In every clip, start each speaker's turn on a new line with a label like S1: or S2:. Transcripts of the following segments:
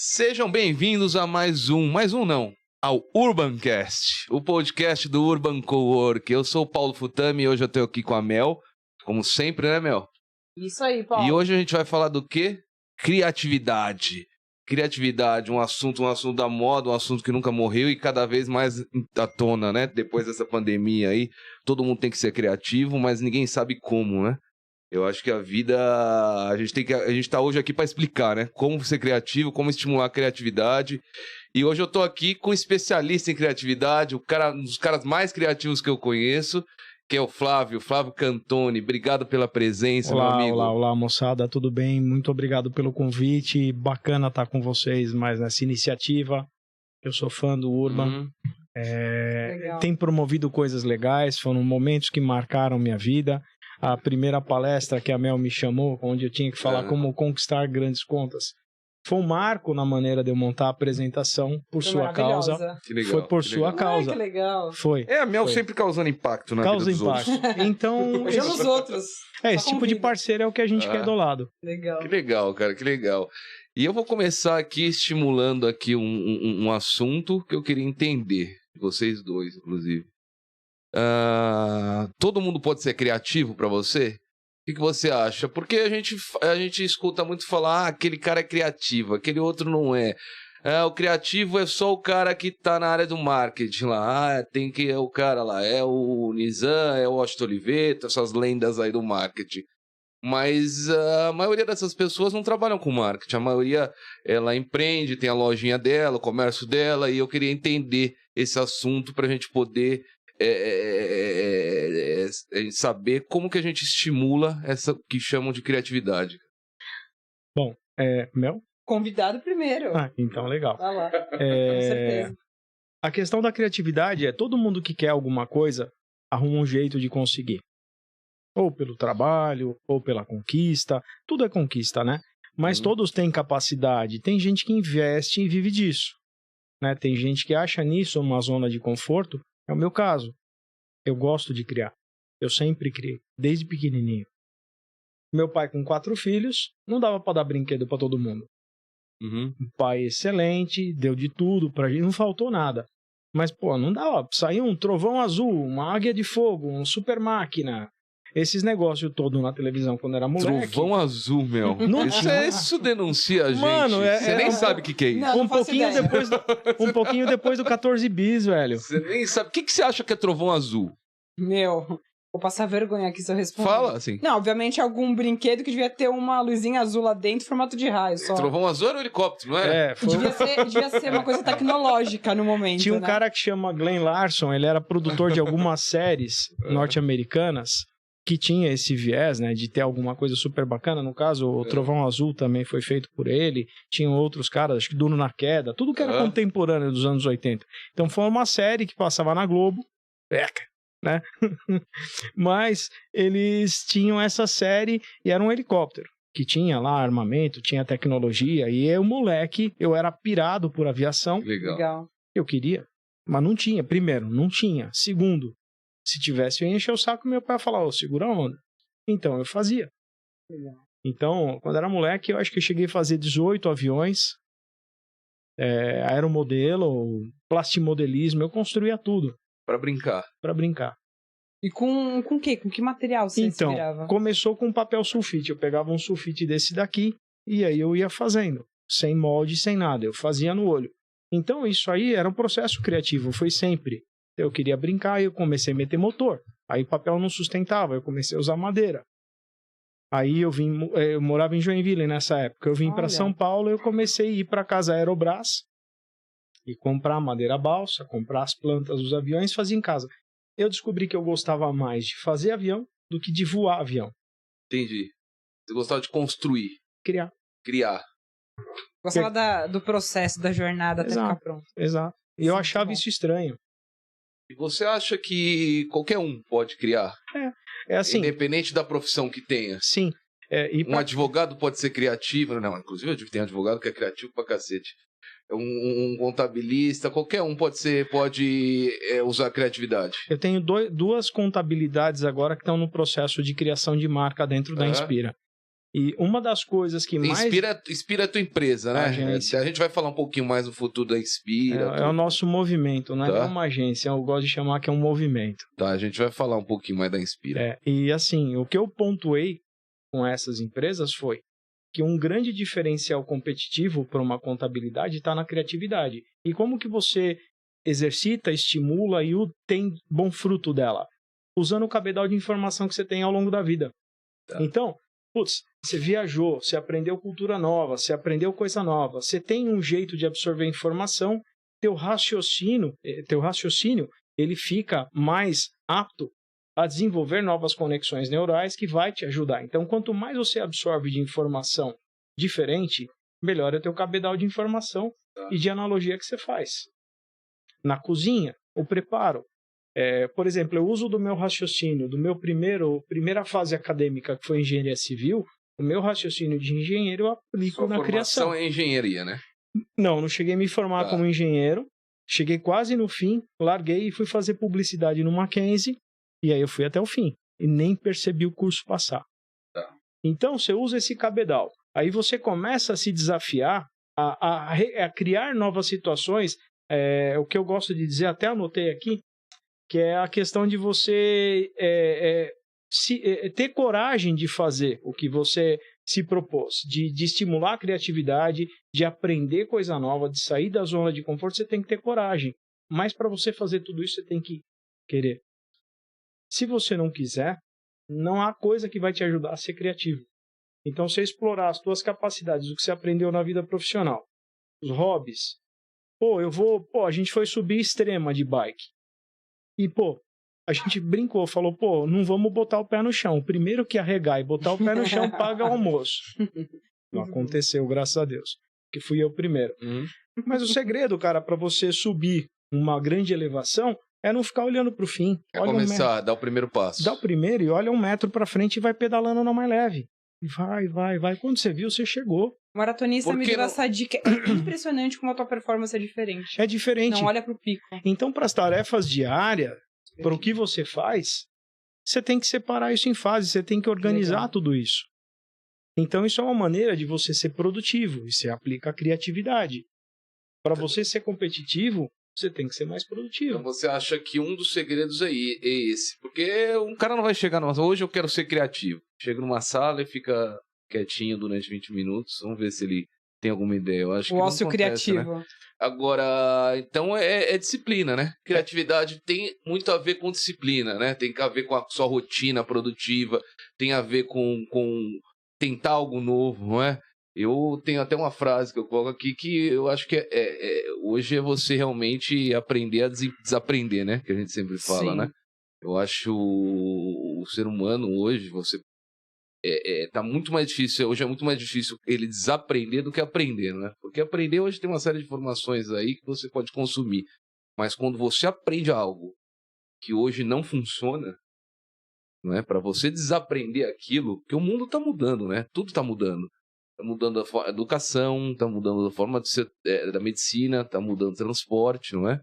S1: Sejam bem-vindos a mais um não, ao Urbancast, o podcast do Urban Cowork. Eu sou o Paulo Futami e hoje eu tô aqui com a Mel, como sempre, né, Mel?
S2: Isso aí, Paulo.
S1: E hoje a gente vai falar do quê? Criatividade. Criatividade, um assunto da moda, um assunto que nunca morreu e cada vez mais à tona, né? Depois dessa pandemia aí, todo mundo tem que ser criativo, mas ninguém sabe como, né? Eu acho que a vida, a gente tá hoje aqui para explicar, né? Como ser criativo, como estimular a criatividade. E hoje eu tô aqui com um especialista em criatividade, um dos caras mais criativos que eu conheço, que é o Flávio Cantoni. Obrigado pela presença, meu amigo.
S3: Olá, moçada, tudo bem? Muito obrigado pelo convite. Bacana estar com vocês mais nessa iniciativa. Eu sou fã do Urban. Tem promovido coisas legais, foram momentos que marcaram minha vida. A primeira palestra que a Mel me chamou, onde eu tinha que falar como conquistar grandes contas, foi um marco na maneira de eu montar a apresentação por sua causa.
S1: Que legal,
S3: foi por sua causa.
S2: Que legal.
S3: Foi.
S1: A Mel sempre causando impacto na vida dos outros.
S3: Então,
S2: Hoje nos outros.
S3: esse tipo de parceiro é o que a gente quer do lado.
S2: Legal.
S1: Que legal, cara, que legal. E eu vou começar aqui estimulando aqui um assunto que eu queria entender, vocês dois, inclusive. Todo mundo pode ser criativo pra você? O que você acha? Porque a gente escuta muito falar, aquele cara é criativo, aquele outro não é. O criativo é só o cara que tá na área do marketing lá. Tem que é o cara lá, é o Nizam, é o Washington Oliveto, essas lendas aí do marketing. Mas a maioria dessas pessoas não trabalham com marketing. A maioria, ela empreende, tem a lojinha dela, o comércio dela, e eu queria entender esse assunto pra gente poder saber como que a gente estimula essa que chamam de criatividade.
S3: Bom, Mel?
S2: Convidado primeiro.
S3: Então legal.
S2: Vai lá. Com certeza.
S3: A questão da criatividade é todo mundo que quer alguma coisa arruma um jeito de conseguir. Ou pelo trabalho, ou pela conquista. Tudo é conquista, né? Mas todos têm capacidade. Tem gente que investe e vive disso, né? Tem gente que acha nisso uma zona de conforto. É o meu caso. Eu gosto de criar. Eu sempre criei, desde pequenininho. Meu pai com 4 filhos, não dava para dar brinquedo para todo mundo. Um pai excelente, deu de tudo pra gente, não faltou nada. Mas, não dava. Saiu um trovão azul, uma águia de fogo, um super máquina. Esses negócios todos na televisão quando era moleque.
S1: Trovão azul, meu. Isso denuncia a gente.
S3: Mano,
S1: você nem sabe o que é isso.
S2: Não,
S3: um pouquinho depois do 14 bis, velho.
S1: Você nem sabe. O que você acha que é trovão azul?
S2: Meu, vou passar vergonha aqui se eu responder.
S1: Fala, assim.
S2: Não, obviamente algum brinquedo que devia ter uma luzinha azul lá dentro, formato de raio só.
S1: Trovão azul era um helicóptero, não era?
S2: Devia ser uma coisa tecnológica no momento.
S3: Tinha um cara que chama Glenn Larson, ele era produtor de algumas séries norte-americanas que tinha esse viés, né, de ter alguma coisa super bacana. No caso, o Trovão Azul também foi feito por ele. Tinham outros caras, acho que Duro na Queda, tudo que era contemporâneo dos anos 80. Então foi uma série que passava na Globo, né? Mas eles tinham essa série e era um helicóptero que tinha lá armamento, tinha tecnologia, e eu, moleque, eu era pirado por aviação.
S1: Legal.
S3: Eu queria, mas não tinha. Primeiro, não tinha. Segundo, se tivesse, eu ia encher o saco e meu pai ia falar, segura a onda. Então, eu fazia.
S2: Legal.
S3: Então, quando era moleque, eu acho que eu cheguei a fazer 18 aviões, aeromodelo, plastimodelismo, eu construía tudo.
S1: Pra brincar.
S2: E com o quê? Com que material você inspirava?
S3: Então, começou com papel sulfite. Eu pegava um sulfite desse daqui e aí eu ia fazendo. Sem molde, sem nada. Eu fazia no olho. Então, isso aí era um processo criativo. Foi sempre. Eu queria brincar e eu comecei a meter motor. Aí o papel não sustentava, eu comecei a usar madeira. Aí eu morava em Joinville nessa época. Eu vim para São Paulo e eu comecei a ir para casa Aerobras e comprar madeira balsa, comprar as plantas dos aviões e fazer em casa. Eu descobri que eu gostava mais de fazer avião do que de voar avião.
S1: Entendi. Você gostava de construir. Criar.
S2: Gostava do processo, da jornada até ficar pronto.
S3: Exato. E eu achava isso estranho.
S1: E você acha que qualquer um pode criar?
S3: É assim.
S1: Independente da profissão que tenha?
S3: Sim.
S1: Advogado pode ser criativo? Não, inclusive tem advogado que é criativo pra cacete. Um contabilista, qualquer um pode usar a criatividade.
S3: Eu tenho duas contabilidades agora que estão no processo de criação de marca dentro da Inspira. E uma das coisas que mais...
S1: Inspira a tua empresa, né? A gente vai falar um pouquinho mais no futuro da Inspira.
S3: É o nosso movimento, não é uma agência, eu gosto de chamar que é um movimento.
S1: Tá, a gente vai falar um pouquinho mais da Inspira.
S3: E assim, o que eu pontuei com essas empresas foi que um grande diferencial competitivo para uma contabilidade está na criatividade. E como que você exercita, estimula e tem bom fruto dela? Usando o cabedal de informação que você tem ao longo da vida. Tá. Então, você viajou, você aprendeu cultura nova, você aprendeu coisa nova, você tem um jeito de absorver informação, teu raciocínio, ele fica mais apto a desenvolver novas conexões neurais que vai te ajudar. Então, quanto mais você absorve de informação diferente, melhor é o teu cabedal de informação e de analogia que você faz. Na cozinha, o preparo. Por exemplo, eu uso do meu raciocínio, do meu primeira fase acadêmica, que foi engenharia civil, o meu raciocínio de engenheiro eu aplico na criação.
S1: Sua formação é engenharia, né?
S3: Não cheguei a me formar como engenheiro, cheguei quase no fim, larguei e fui fazer publicidade no Mackenzie, e aí eu fui até o fim, e nem percebi o curso passar.
S1: Tá.
S3: Então, você usa esse cabedal, aí você começa a se desafiar, a criar novas situações, o que eu gosto de dizer, até anotei aqui, que é a questão de você ter coragem de fazer o que você se propôs, de estimular a criatividade, de aprender coisa nova, de sair da zona de conforto, você tem que ter coragem. Mas para você fazer tudo isso, você tem que querer. Se você não quiser, não há coisa que vai te ajudar a ser criativo. Então, você explorar as suas capacidades, o que você aprendeu na vida profissional, os hobbies. A gente foi subir extrema de bike. E, a gente brincou, falou, não vamos botar o pé no chão. O primeiro que arregar e botar o pé no chão paga o almoço. Não aconteceu, graças a Deus. Que fui eu primeiro. Mas o segredo, cara, para você subir uma grande elevação é não ficar olhando pro fim.
S1: Começar, dar o primeiro passo.
S3: Dá o primeiro e olha 1 metro pra frente e vai pedalando na mais leve. E vai. Quando você viu, você chegou.
S2: O maratonista me deu essa dica. É impressionante como a tua performance é diferente.
S3: É diferente.
S2: Não olha pro pico.
S3: Então, para as tarefas diárias, para o que você faz, você tem que separar isso em fases, você tem que organizar tudo isso. Então, isso é uma maneira de você ser produtivo, e você aplica a criatividade. Para você ser competitivo, você tem que ser mais produtivo.
S1: Então, você acha que um dos segredos é esse? Porque um cara não vai chegar numa... Hoje eu quero ser criativo. Chega numa sala e fica quietinho durante 20 minutos. Vamos ver se ele tem alguma ideia. Eu acho que
S2: o ócio
S1: não acontece,
S2: criativo.
S1: Né? Agora, então é disciplina, né? Criatividade tem muito a ver com disciplina, né? Tem a ver com a sua rotina produtiva, tem a ver com tentar algo novo, não é? Eu tenho até uma frase que eu coloco aqui que eu acho que hoje é você realmente aprender a desaprender, né? Que a gente sempre fala, né? Eu acho o ser humano hoje, tá muito mais difícil, hoje é muito mais difícil ele desaprender do que aprender, né? Porque aprender hoje tem uma série de informações aí que você pode consumir. Mas quando você aprende algo que hoje não funciona, não é? Para você desaprender aquilo, porque o mundo tá mudando, né? Tudo tá mudando. Tá mudando a educação, tá mudando a forma de ser, da medicina, tá mudando o transporte, não é?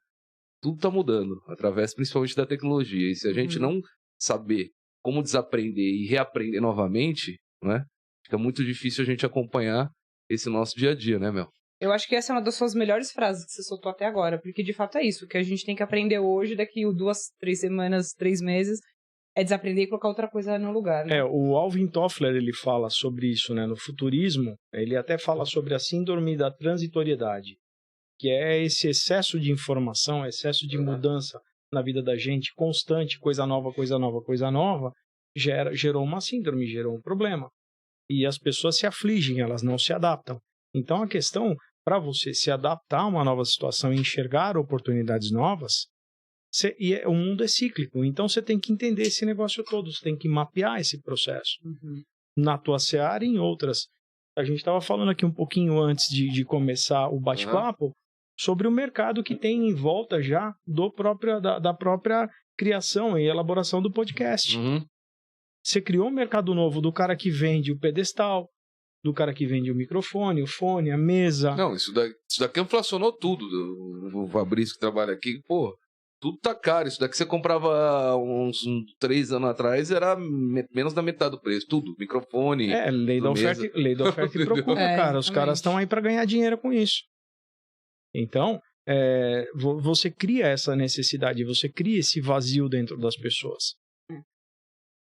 S1: Tudo tá mudando, através principalmente da tecnologia. E se a gente não saber como desaprender e reaprender novamente, né? Fica muito difícil a gente acompanhar esse nosso dia a dia, né, Mel?
S2: Eu acho que essa é uma das suas melhores frases que você soltou até agora, porque de fato é isso, que a gente tem que aprender hoje, daqui 2, 3 semanas, 3 meses, é desaprender e colocar outra coisa no lugar, né?
S3: O Alvin Toffler, ele fala sobre isso, né? No futurismo, ele até fala sobre a síndrome da transitoriedade, que é esse excesso de informação, excesso de mudança na vida da gente, constante, coisa nova, gerou uma síndrome, gerou um problema. E as pessoas se afligem, elas não se adaptam. Então, a questão, para você se adaptar a uma nova situação e enxergar oportunidades novas, o mundo é cíclico. Então, você tem que entender esse negócio todo, você tem que mapear esse processo. Na tua seara e em outras. A gente estava falando aqui um pouquinho antes de começar o bate-papo, sobre o mercado que tem em volta já da própria criação e elaboração do podcast. Você criou um mercado novo do cara que vende o pedestal, do cara que vende o microfone, o fone, a mesa.
S1: Não, isso daqui inflacionou tudo. O Fabrício que trabalha aqui, Tudo tá caro. Isso daqui você comprava uns 3 anos atrás, era menos da metade do preço. Tudo. Microfone.
S3: Lei da oferta e procura, cara. Os caras estão aí para ganhar dinheiro com isso. Então, você cria essa necessidade, você cria esse vazio dentro das pessoas.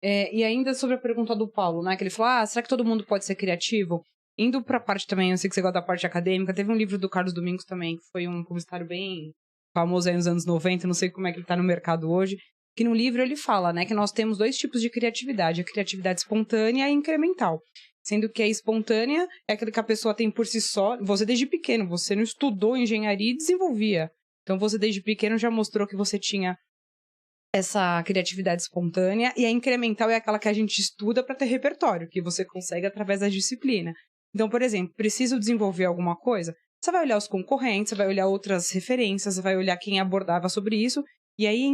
S2: E ainda sobre a pergunta do Paulo, né? Que ele falou, será que todo mundo pode ser criativo? Indo pra parte também, eu sei que você gosta da parte acadêmica, teve um livro do Carlos Domingos também, que foi um publicitário bem famoso aí nos anos 90, não sei como é que ele tá no mercado hoje, que no livro ele fala, né, que nós temos 2 tipos de criatividade, a criatividade espontânea e a incremental. Sendo que a espontânea é aquilo que a pessoa tem por si só, você desde pequeno, você não estudou engenharia e desenvolvia. Então você desde pequeno já mostrou que você tinha essa criatividade espontânea, e a incremental é aquela que a gente estuda para ter repertório, que você consegue através da disciplina. Então, por exemplo, preciso desenvolver alguma coisa, você vai olhar os concorrentes, você vai olhar outras referências, você vai olhar quem abordava sobre isso, e aí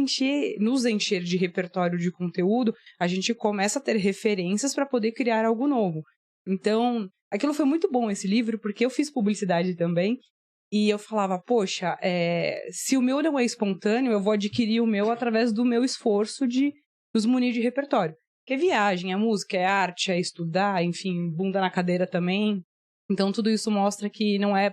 S2: nos encher de repertório de conteúdo, a gente começa a ter referências para poder criar algo novo. Então, aquilo foi muito bom esse livro, porque eu fiz publicidade também, e eu falava, poxa, se o meu não é espontâneo, eu vou adquirir o meu através do meu esforço de nos munir de repertório. Que é viagem, é música, é arte, é estudar, enfim, bunda na cadeira também. Então tudo isso mostra que não é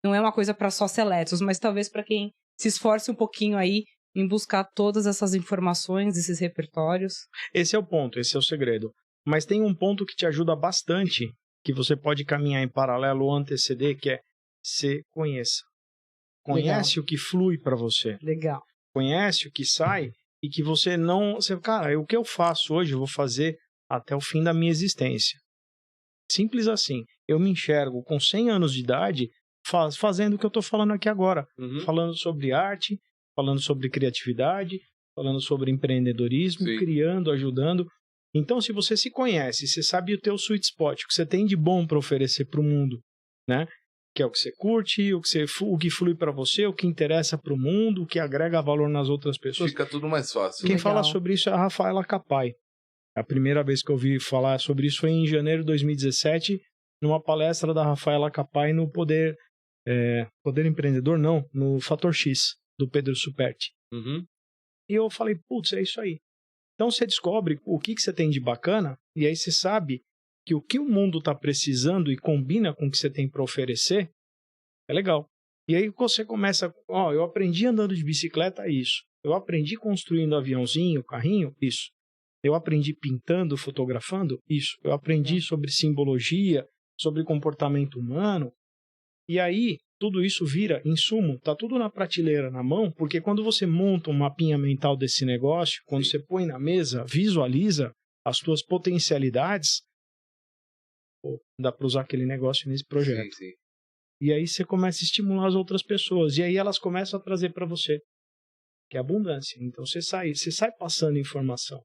S2: uma coisa para só seletos, mas talvez para quem se esforce um pouquinho aí em buscar todas essas informações, esses repertórios.
S3: Esse é o ponto, esse é o segredo. Mas tem um ponto que te ajuda bastante, que você pode caminhar em paralelo ou anteceder, que é se conheça. Conhece Legal. O que flui para você.
S2: Legal.
S3: Conhece o que sai e que você não... Cara, o que eu faço hoje, eu vou fazer até o fim da minha existência. Simples assim. Eu me enxergo com 100 anos de idade fazendo o que eu estou falando aqui agora. Falando sobre arte, falando sobre criatividade, falando sobre empreendedorismo, Sim. criando, ajudando. Então, se você se conhece, você sabe o teu sweet spot, o que você tem de bom para oferecer para o mundo, né? Que é o que você curte, o que flui para você, o que interessa para o mundo, o que agrega valor nas outras pessoas.
S1: Fica tudo mais fácil.
S3: Quem fala sobre isso é a Rafaela Capai. A primeira vez que eu ouvi falar sobre isso foi em janeiro de 2017, numa palestra da Rafaela Capai no Poder Empreendedor, não, no Fator X, do Pedro Superti. E eu falei, putz, é isso aí. Então você descobre o que você tem de bacana, e aí você sabe que o que o mundo está precisando e combina com o que você tem para oferecer, é legal. E aí você começa, eu aprendi andando de bicicleta, isso. Eu aprendi construindo aviãozinho, carrinho, isso. Eu aprendi pintando, fotografando, isso. Eu aprendi sobre simbologia, sobre comportamento humano. E aí, tudo isso vira insumo, tá tudo na prateleira, na mão, porque quando você monta um mapinha mental desse negócio, quando você põe na mesa, visualiza as suas potencialidades, dá para usar aquele negócio nesse projeto.
S1: Sim.
S3: E aí você começa a estimular as outras pessoas, e aí elas começam a trazer para você, que é abundância. Então você sai passando informação.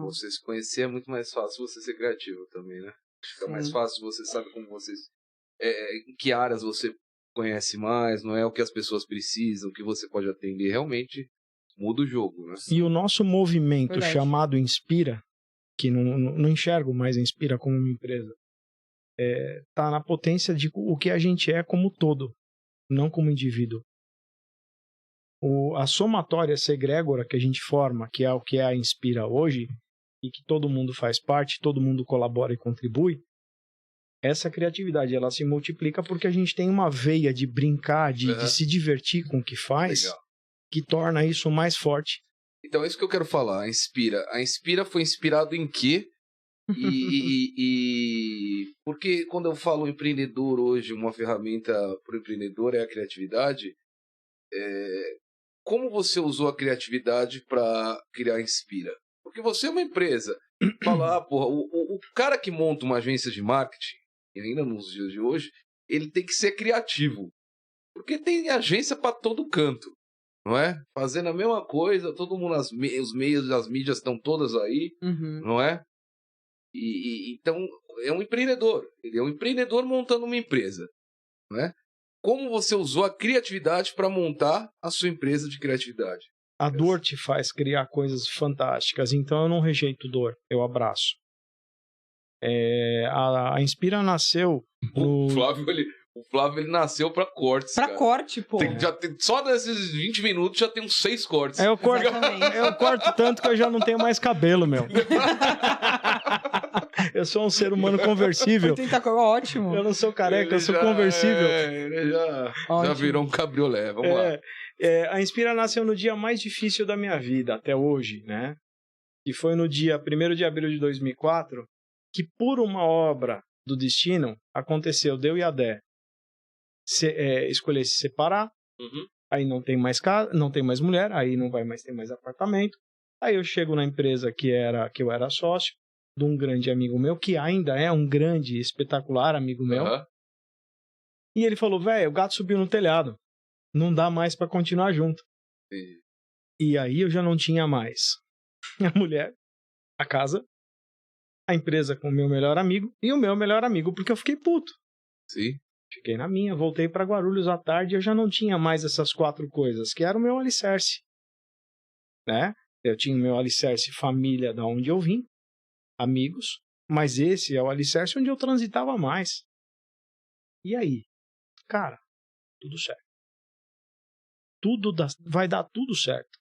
S1: Você se conhecer é muito mais fácil você ser criativo também, né? Fica mais fácil, você sabe como você... em que áreas você conhece mais, não é o que as pessoas precisam, o que você pode atender, realmente muda o jogo, né?
S3: E o nosso movimento chamado Inspira, que não enxergo mais Inspira como uma empresa, tá na potência de o que a gente é como todo, não como indivíduo. A somatória, essa egrégora que a gente forma, que é o que é a Inspira hoje, e que todo mundo faz parte, todo mundo colabora e contribui, essa criatividade ela se multiplica porque a gente tem uma veia de brincar, de se divertir com o que faz, Legal. Que torna isso mais forte.
S1: Então é isso que eu quero falar, a Inspira foi inspirado em quê? Porque quando eu falo empreendedor hoje, uma ferramenta para o empreendedor é a criatividade, como você usou a criatividade para criar a Inspira? Porque você é uma empresa, fala, o cara que monta uma agência de marketing, e ainda nos dias de hoje, ele tem que ser criativo. Porque tem agência para todo canto, não é? Fazendo a mesma coisa, todo mundo, os meios, as mídias estão todas aí, não é? Então, é um empreendedor. Ele é um empreendedor montando uma empresa, não é? Como você usou a criatividade para montar a sua empresa de criatividade?
S3: A dor te faz criar coisas fantásticas, então eu não rejeito dor, eu abraço. A Inspira nasceu
S1: O Flávio, O Flávio, ele nasceu pra cortes,
S2: Pra
S1: cara.
S2: corte, pô.
S1: Só desses 20 minutos já tem uns 6 cortes.
S3: Eu corto,
S2: Exatamente.
S3: eu corto tanto que eu já não tenho mais cabelo, meu. Eu sou um ser humano conversível.
S2: Ótimo.
S3: Eu não sou careca,
S1: Ele
S3: eu sou
S1: já-
S3: conversível.
S1: Ele já
S2: Ótimo.
S1: virou um cabriolé. Vamos lá.
S3: A Inspira nasceu no dia mais difícil da minha vida, até hoje, né? E foi no dia 1º de abril de 2004, que por uma obra do destino, aconteceu, eu e a Dé escolher se separar,
S1: Uhum.
S3: aí não tem mais casa, não tem mais mulher, aí não vai mais ter mais apartamento. Aí eu chego na empresa que eu era sócio, de um grande amigo meu, que ainda é um grande, espetacular amigo meu.
S1: Aham.
S3: E ele falou, velho, o gato subiu no telhado. Não dá mais pra continuar junto.
S1: Sim.
S3: E aí eu já não tinha mais a mulher, a casa, a empresa com o meu melhor amigo e o meu melhor amigo, porque eu fiquei puto.
S1: Sim.
S3: Fiquei na minha, voltei pra Guarulhos à tarde e eu já não tinha mais essas 4 coisas, que era o meu alicerce. Né? Eu tinha o meu alicerce família da onde eu vim, amigos, mas esse é o alicerce onde eu transitava mais. E aí? Cara, tudo certo. Vai dar tudo certo.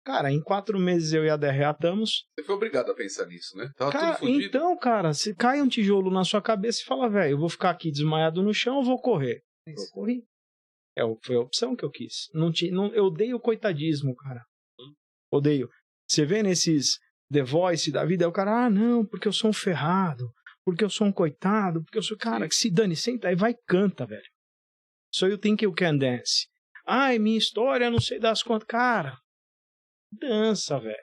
S3: Cara, em 4 meses eu e a Dé reatamos.
S1: Você foi obrigado a pensar nisso, né? Tava
S3: Cara,
S1: tudo fudido.
S3: então, cara, se cai um tijolo na sua cabeça e fala, velho, eu vou ficar aqui desmaiado no chão ou vou correr? Eu corri. Foi a opção que eu quis. Eu odeio o coitadismo, cara. Odeio. Você vê nesses The Voice da vida, é o cara, não, porque eu sou um ferrado, porque eu sou um coitado, porque eu sou... Cara, que se dane, senta aí, vai e canta, velho. So you think you can dance. Ai, minha história, não sei das quantas. Cara, dança, velho.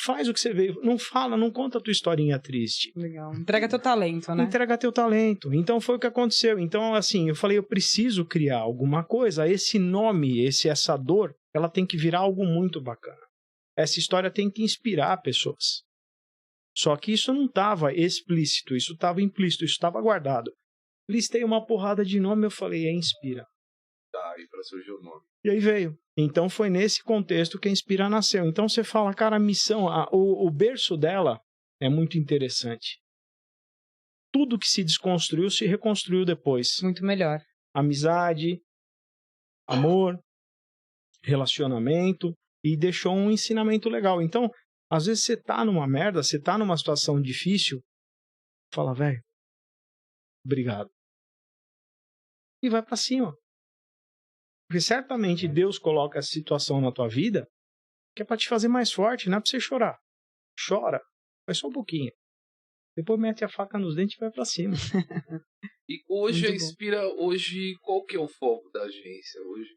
S3: Faz o que você veio. Não fala, não conta a tua historinha triste.
S2: Legal. Entrega teu talento, né?
S3: Entrega teu talento. Então foi o que aconteceu. Então, assim, eu falei, eu preciso criar alguma coisa. Esse nome, essa dor, ela tem que virar algo muito bacana. Essa história tem que inspirar pessoas. Só que isso não estava explícito, isso estava implícito, isso estava guardado. Listei uma porrada de nome, eu falei, Inspira.
S1: Tá, aí pra surgir o nome.
S3: E aí veio. Então foi nesse contexto que a Inspira nasceu. Então você fala, cara, a missão, o berço dela é muito interessante. Tudo que se desconstruiu se reconstruiu depois.
S2: Muito melhor.
S3: Amizade, amor, relacionamento, e deixou um ensinamento legal. Então, às vezes você tá numa merda, você tá numa situação difícil, fala, velho, obrigado. E vai pra cima. Porque certamente Deus coloca essa situação na tua vida que é pra te fazer mais forte, não é pra você chorar. Chora, mas só um pouquinho. Depois mete a faca nos dentes e vai pra cima.
S1: E hoje
S2: Muito
S1: a Inspira, qual que é o foco da agência? Hoje,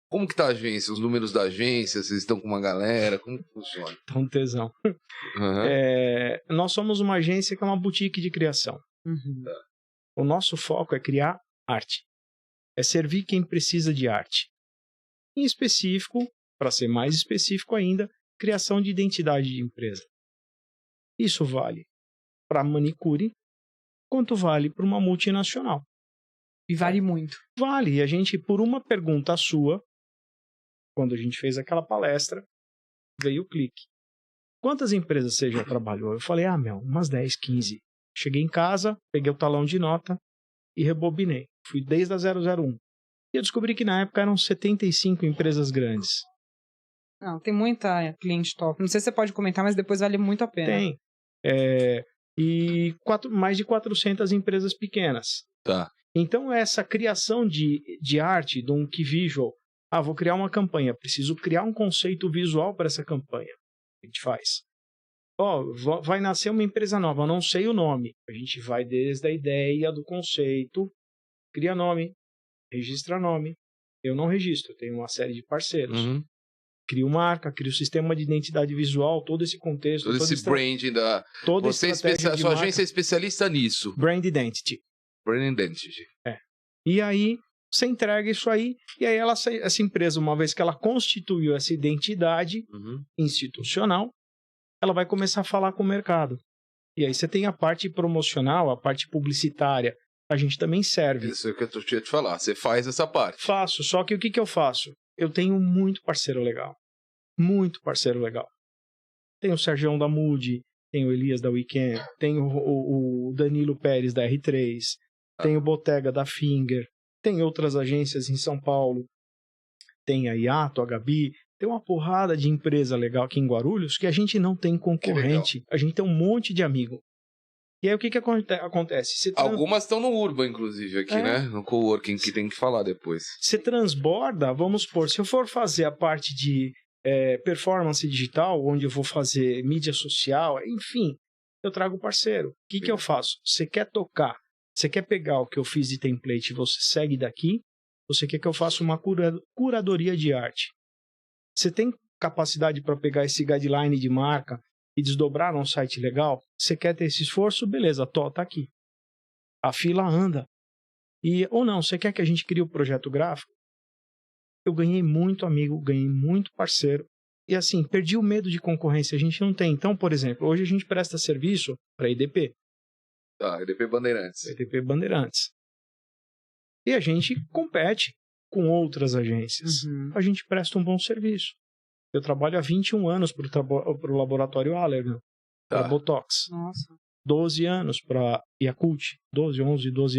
S1: como que tá a agência? Os números da agência? Vocês estão com uma galera? Como que funciona?
S3: Tá um tesão.
S1: Uhum.
S3: Nós somos uma agência que é uma boutique de criação.
S2: Uhum.
S3: O nosso foco é criar arte. É servir quem precisa de arte. Em específico, para ser mais específico ainda, criação de identidade de empresa. Isso vale para manicure, quanto vale para uma multinacional.
S2: E vale muito.
S3: Vale. E a gente, por uma pergunta sua, quando a gente fez aquela palestra, veio o clique. Quantas empresas você já trabalhou? Eu falei, umas 10, 15. Cheguei em casa, peguei o talão de nota e rebobinei. Fui desde a 001. E eu descobri que na época eram 75 empresas grandes.
S2: Não, tem muita cliente top. Não sei se você pode comentar, mas depois vale muito a pena.
S3: Tem. E mais de 400 empresas pequenas.
S1: Tá.
S3: Então, essa criação de arte, de um key visual, vou criar uma campanha, preciso criar um conceito visual para essa campanha. A gente faz. Vai nascer uma empresa nova, não sei o nome. A gente vai desde a ideia do conceito, cria nome, registra nome. Eu não registro, eu tenho uma série de parceiros.
S1: Uhum.
S3: Crio marca, crio sistema de identidade visual, todo esse contexto.
S1: Todo esse branding da...
S3: Toda
S1: Você
S3: estratégia de
S1: sua
S3: marca.
S1: agência é especialista nisso.
S3: Brand Identity.
S1: Brand Identity.
S3: E aí, você entrega isso aí, e aí essa empresa, uma vez que ela constituiu essa identidade institucional, ela vai começar a falar com o mercado. E aí você tem a parte promocional, a parte publicitária. A gente também serve.
S1: Isso é o que eu tinha te falar. Você faz essa parte.
S3: Faço, só que o que eu faço? Eu tenho muito parceiro legal. Muito parceiro legal. Tenho o Sergião da Moody, tenho o Elias da Weekend, tenho o Danilo Pérez da R3, tem o Bottega da Finger, tem outras agências em São Paulo, tem a Iato, a Gabi, tem uma porrada de empresa legal aqui em Guarulhos que a gente não tem concorrente, a gente tem um monte de amigo. E aí o que acontece?
S1: Algumas estão no Urban, inclusive, aqui, né? No coworking, que tem que falar depois.
S3: Você transborda, vamos supor, se eu for fazer a parte de performance digital, onde eu vou fazer mídia social, enfim, eu trago o parceiro. O que eu faço? Você quer tocar, você quer pegar o que eu fiz de template e você segue daqui, você quer que eu faça uma curadoria de arte. Você tem capacidade para pegar esse guideline de marca e desdobrar num site legal? Você quer ter esse esforço? Beleza, tá aqui. A fila anda. Ou não, você quer que a gente crie o projeto gráfico? Eu ganhei muito amigo, ganhei muito parceiro. E assim, perdi o medo de concorrência. A gente não tem. Então, por exemplo, hoje a gente presta serviço para EDP.
S1: Tá, EDP Bandeirantes.
S3: EDP Bandeirantes. E a gente compete com outras agências. A gente presta um bom serviço. Eu trabalho há 21 anos para o laboratório Allergan, para Botox.
S2: Nossa.
S3: 12 anos para Yakult. 12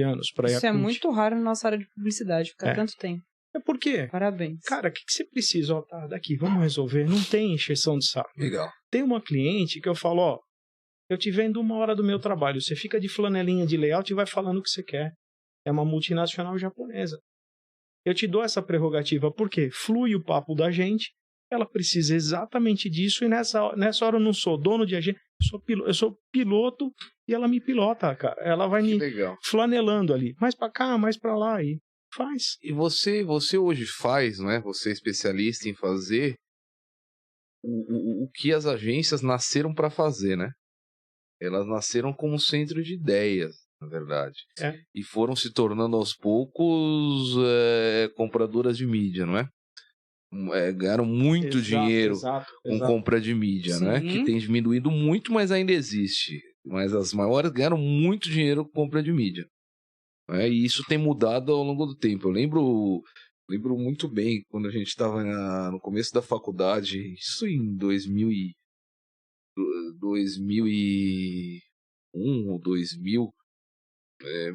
S3: anos para Yakult.
S2: Isso é muito raro na nossa área de publicidade, ficar tanto tempo.
S3: É por quê?
S2: Parabéns.
S3: Cara, o que você precisa? Tá, daqui, vamos resolver. Não tem encheção de saco.
S1: Legal.
S3: Tem uma cliente que eu falo, eu te vendo 1 hora do meu trabalho. Você fica de flanelinha de layout e vai falando o que você quer. É uma multinacional japonesa. Eu te dou essa prerrogativa porque flui o papo da gente, ela precisa exatamente disso e nessa hora eu não sou dono de agência, eu sou piloto e ela me pilota, cara. Ela vai me flanelando ali, mais pra cá, mais pra lá e faz.
S1: E você hoje faz, né? Você é especialista em fazer o que as agências nasceram para fazer, né? Elas nasceram como centro de ideias, na verdade. E foram se tornando aos poucos compradoras de mídia, não é? Ganharam muito dinheiro com compra de mídia, né? Que tem diminuído muito, mas ainda existe. Mas as maiores ganharam muito dinheiro com compra de mídia. E isso tem mudado ao longo do tempo. Eu lembro muito bem quando a gente estava no começo da faculdade, isso em 2001 ou 2000,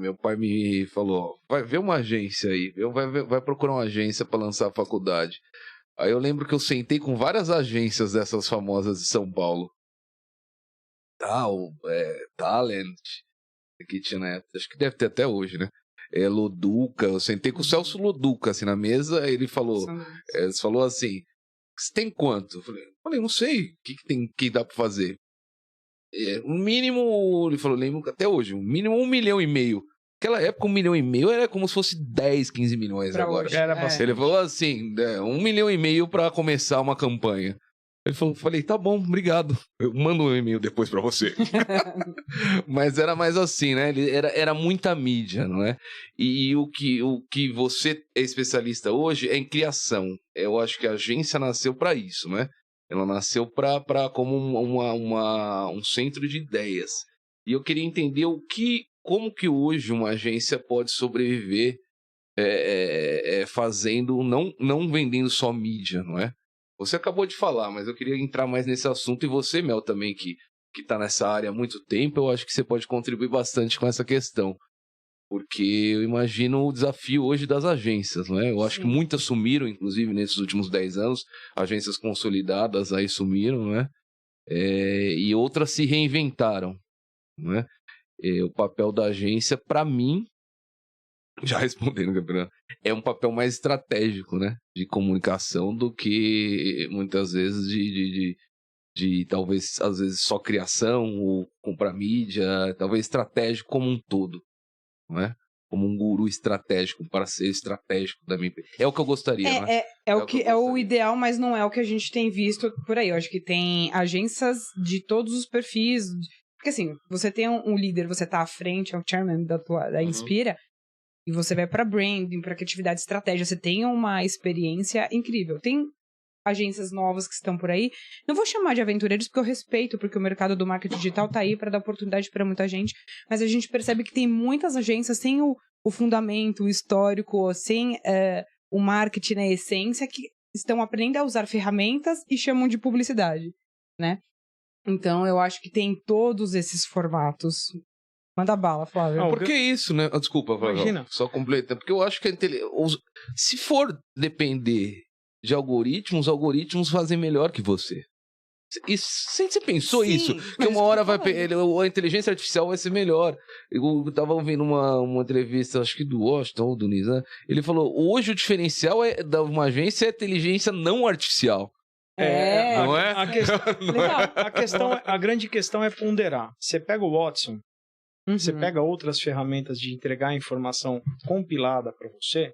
S1: meu pai me falou, vai ver uma agência aí, vai procurar uma agência para lançar a faculdade. Aí eu lembro que eu sentei com várias agências dessas famosas de São Paulo. Talent, que tinha na época, acho que deve ter até hoje, né? Loduca, eu sentei com o Celso Loduca assim na mesa, ele falou, assim, você tem quanto? Eu falei, não sei, o que dá pra fazer? O mínimo, ele falou, lembro até hoje, o mínimo 1,5 milhão. Naquela época, 1,5 milhão era como se fosse 10, 15 milhões pra agora. Ele falou assim, 1,5 milhão pra começar uma campanha. Falei, tá bom, obrigado. Eu mando um e-mail depois pra você. Mas era mais assim, né? Era muita mídia, não é? E o que você é especialista hoje é em criação. Eu acho que a agência nasceu pra isso, né? Ela nasceu como um centro de ideias. E eu queria entender como que hoje uma agência pode sobreviver fazendo, não vendendo só mídia, não é? Você acabou de falar, mas eu queria entrar mais nesse assunto. E você, Mel, também, que está nessa área há muito tempo, eu acho que você pode contribuir bastante com essa questão. Porque eu imagino o desafio hoje das agências, não é? Eu acho que muitas sumiram, inclusive, nesses últimos 10 anos. Agências consolidadas aí sumiram, não é? E outras se reinventaram, não é? O papel da agência, para mim, já respondendo, Gabriel, é um papel mais estratégico, né? De comunicação do que muitas vezes de talvez, às vezes, só criação ou comprar mídia, talvez estratégico como um todo, não é? Como um guru estratégico, um parceiro estratégico da minha empresa. É o que eu gostaria, né?
S2: É o ideal, mas não é o que a gente tem visto por aí. Eu acho que tem agências de todos os perfis. Porque assim, você tem um líder, você tá à frente, é o chairman da Inspira, e você vai para branding, para criatividade, estratégia, você tem uma experiência incrível. Tem agências novas que estão por aí. Não vou chamar de aventureiros porque eu respeito, porque o mercado do marketing digital tá aí para dar oportunidade para muita gente, mas a gente percebe que tem muitas agências sem o fundamento, o histórico, sem o marketing na essência, que estão aprendendo a usar ferramentas e chamam de publicidade, né? Então, eu acho que tem todos esses formatos. Manda bala, Flávio.
S3: Não,
S1: Por que isso, né? Desculpa, Flávio.
S3: Imagina.
S1: Só completa. Porque eu acho que se for depender de algoritmos, os algoritmos fazem melhor que você. Você pensou
S2: Sim,
S1: isso?
S2: mas
S1: Que uma hora
S2: isso que
S1: a inteligência artificial vai ser melhor. Eu tava ouvindo uma entrevista, acho que do Washington ou do Nizam. Ele falou: hoje o diferencial da uma agência é a inteligência não artificial. Não é?
S2: Legal.
S3: A grande questão é ponderar. Você pega o Watson, você pega outras ferramentas de entregar a informação compilada para você,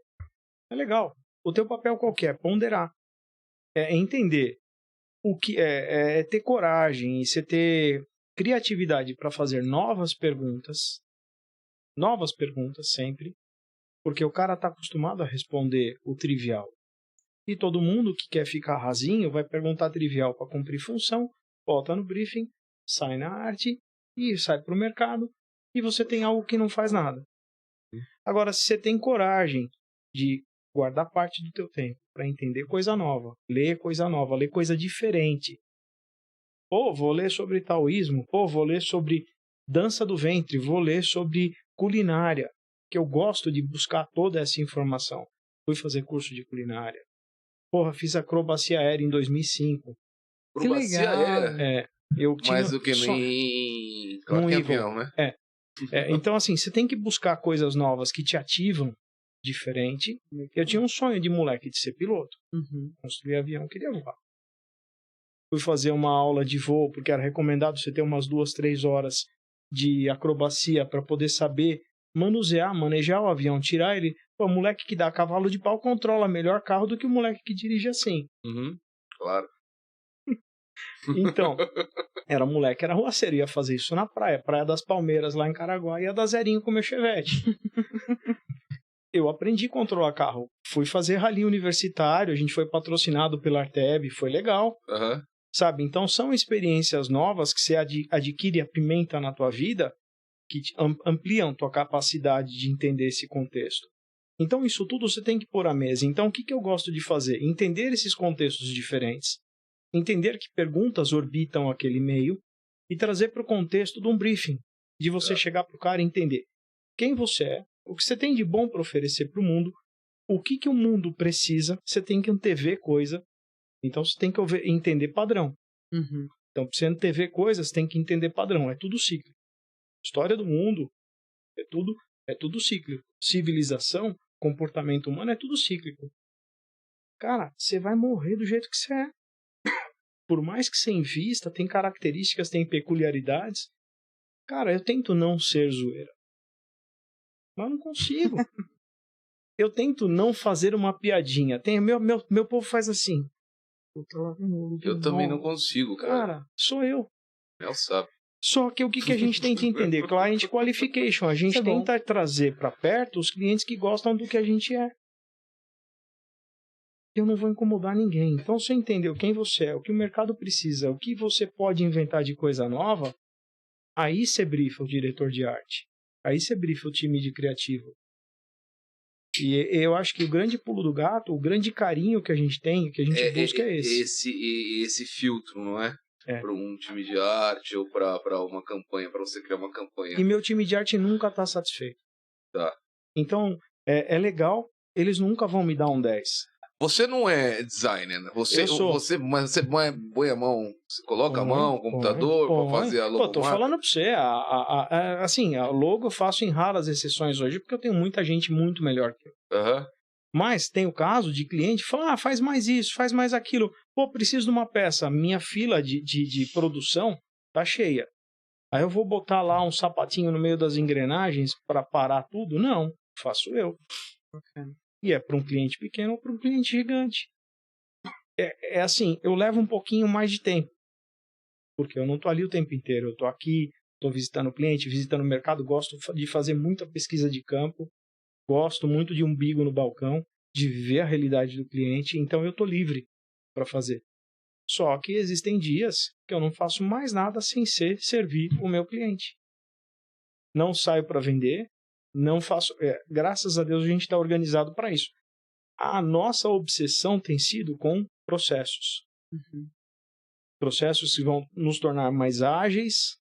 S3: é legal. O teu papel qual que é? Ponderar. É entender o que é ter coragem e você ter criatividade para fazer novas perguntas sempre, porque o cara está acostumado a responder o trivial. E todo mundo que quer ficar rasinho vai perguntar trivial para cumprir função, volta no briefing, sai na arte e sai para o mercado e você tem algo que não faz nada. Agora, se você tem coragem de guardar parte do teu tempo para entender coisa nova, ler coisa diferente. Pô, vou ler sobre taoísmo, vou ler sobre dança do ventre, vou ler sobre culinária, que eu gosto de buscar toda essa informação. Fui fazer curso de culinária. Porra, fiz acrobacia aérea em 2005.
S2: Que legal.
S3: Eu tinha
S1: Mais do que
S3: num
S1: avião, né?
S3: Então, assim, você tem que buscar coisas novas que te ativam diferente. Eu tinha um sonho de moleque de ser piloto. Construir avião, queria voar. Fui fazer uma aula de voo, porque era recomendado você ter umas 2-3 horas de acrobacia para poder saber manejar o avião, tirar ele. Pô, o moleque que dá cavalo de pau controla melhor carro do que o moleque que dirige assim.
S1: Claro.
S3: Então, era ruaceiro, ia fazer isso na Praia das Palmeiras, lá em Caraguá, ia dar zerinho com o meu Chevette. Eu aprendi a controlar carro. Fui fazer rally universitário, a gente foi patrocinado pela Arteb, foi legal. Sabe? Então, são experiências novas que você adquire e apimenta na tua vida, que ampliam tua capacidade de entender esse contexto. Então, isso tudo você tem que pôr à mesa. Então, o que eu gosto de fazer? Entender esses contextos diferentes, entender que perguntas orbitam aquele meio e trazer para o contexto de um briefing, de você chegar para o cara e entender quem você é, o que você tem de bom para oferecer para o mundo, o que o mundo precisa, você tem que antever coisa, então você tem que entender padrão. Então, para você antever coisas, você tem que entender padrão, é tudo cíclico. História do mundo é tudo cíclico. Civilização, comportamento humano é tudo cíclico. Cara, você vai morrer do jeito que você é. Por mais que você invista, tem características, tem peculiaridades. Cara, eu tento não ser zoeira. Mas não consigo. Eu tento não fazer uma piadinha. Meu povo faz assim.
S1: Eu também não consigo, cara.
S3: Cara, sou eu.
S1: Sabe.
S3: Só que o que a gente tem que entender? Client Qualification. A gente tenta trazer para perto os clientes que gostam do que a gente é. Eu não vou incomodar ninguém. Então, se você entendeu quem você é, o que o mercado precisa, o que você pode inventar de coisa nova, aí você brifa o diretor de arte. Aí você brifa o time de criativo. E eu acho que o grande pulo do gato, o grande carinho que a gente tem, que a gente busca é esse.
S1: Esse filtro, não é? Para um time de arte ou para uma campanha, para você criar uma campanha.
S3: E meu time de arte nunca está satisfeito.
S1: Tá.
S3: Então, é legal, eles nunca vão me dar um 10.
S1: Você não é designer, né? Mas você põe a mão, você coloca a mão, o computador, para fazer a logo.
S3: Tô falando para você, assim, a logo eu faço em raras exceções hoje, porque eu tenho muita gente muito melhor que eu. Mas tem o caso de cliente que fala, faz mais isso, faz mais aquilo. Pô, preciso de uma peça, minha fila de produção tá cheia. Aí eu vou botar lá um sapatinho no meio das engrenagens para parar tudo? Não, faço eu. E é para um cliente pequeno ou para um cliente gigante. É assim, eu levo um pouquinho mais de tempo. Porque eu não tô ali o tempo inteiro. Eu tô aqui, tô visitando o cliente, visitando o mercado, gosto de fazer muita pesquisa de campo, gosto muito de umbigo no balcão, de ver a realidade do cliente, então eu tô livre para fazer. Só que existem dias que eu não faço mais nada sem servir o meu cliente. Não saio para vender, não faço. Graças a Deus a gente está organizado para isso. A nossa obsessão tem sido com processos. Processos que vão nos tornar mais ágeis,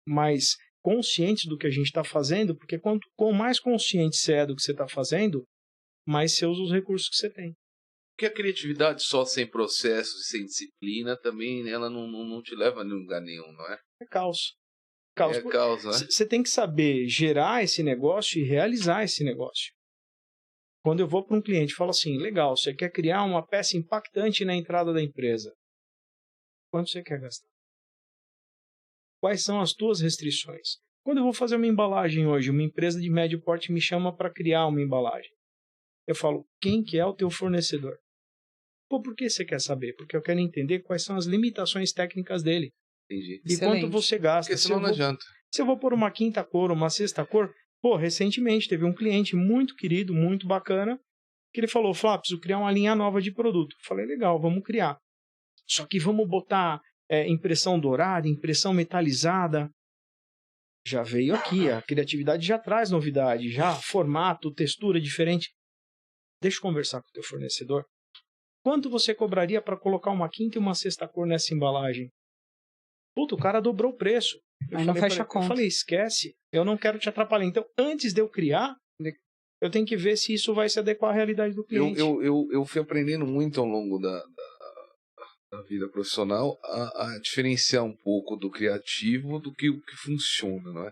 S3: mais conscientes do que a gente está fazendo, porque quanto mais consciente você é do que você está fazendo, mais você usa os recursos que você tem.
S1: Porque a criatividade só sem processo, sem disciplina, também ela não te leva a lugar nenhum, não é?
S3: É caos.
S1: É caos, né?
S3: Você tem que saber gerar esse negócio e realizar esse negócio. Quando eu vou para um cliente e falo assim, legal, você quer criar uma peça impactante na entrada da empresa. Quanto você quer gastar? Quais são as tuas restrições? Quando eu vou fazer uma embalagem hoje, uma empresa de médio porte me chama para criar uma embalagem. Eu falo, quem que é o teu fornecedor? Pô, por que você quer saber? Porque eu quero entender quais são as limitações técnicas dele.
S1: Entendi.
S3: E quanto você gasta.
S1: Porque senão não adianta.
S3: Se eu vou pôr uma quinta cor, uma sexta cor... Pô, recentemente teve um cliente muito querido, muito bacana, que ele falou, Flávio, preciso criar uma linha nova de produto. Eu falei, legal, vamos criar. Só que vamos botar impressão dourada, impressão metalizada. Já veio aqui, a criatividade já traz novidade, já formato, textura diferente. Deixa eu conversar com o teu fornecedor. Quanto você cobraria para colocar uma quinta e uma sexta cor nessa embalagem? Puta, o cara dobrou o preço.
S2: Aí não fecha a conta.
S3: Eu falei, esquece, eu não quero te atrapalhar. Então, antes de eu criar, eu tenho que ver se isso vai se adequar à realidade do cliente.
S1: Eu fui aprendendo muito ao longo da vida profissional a diferenciar um pouco do criativo do que o que funciona, não é?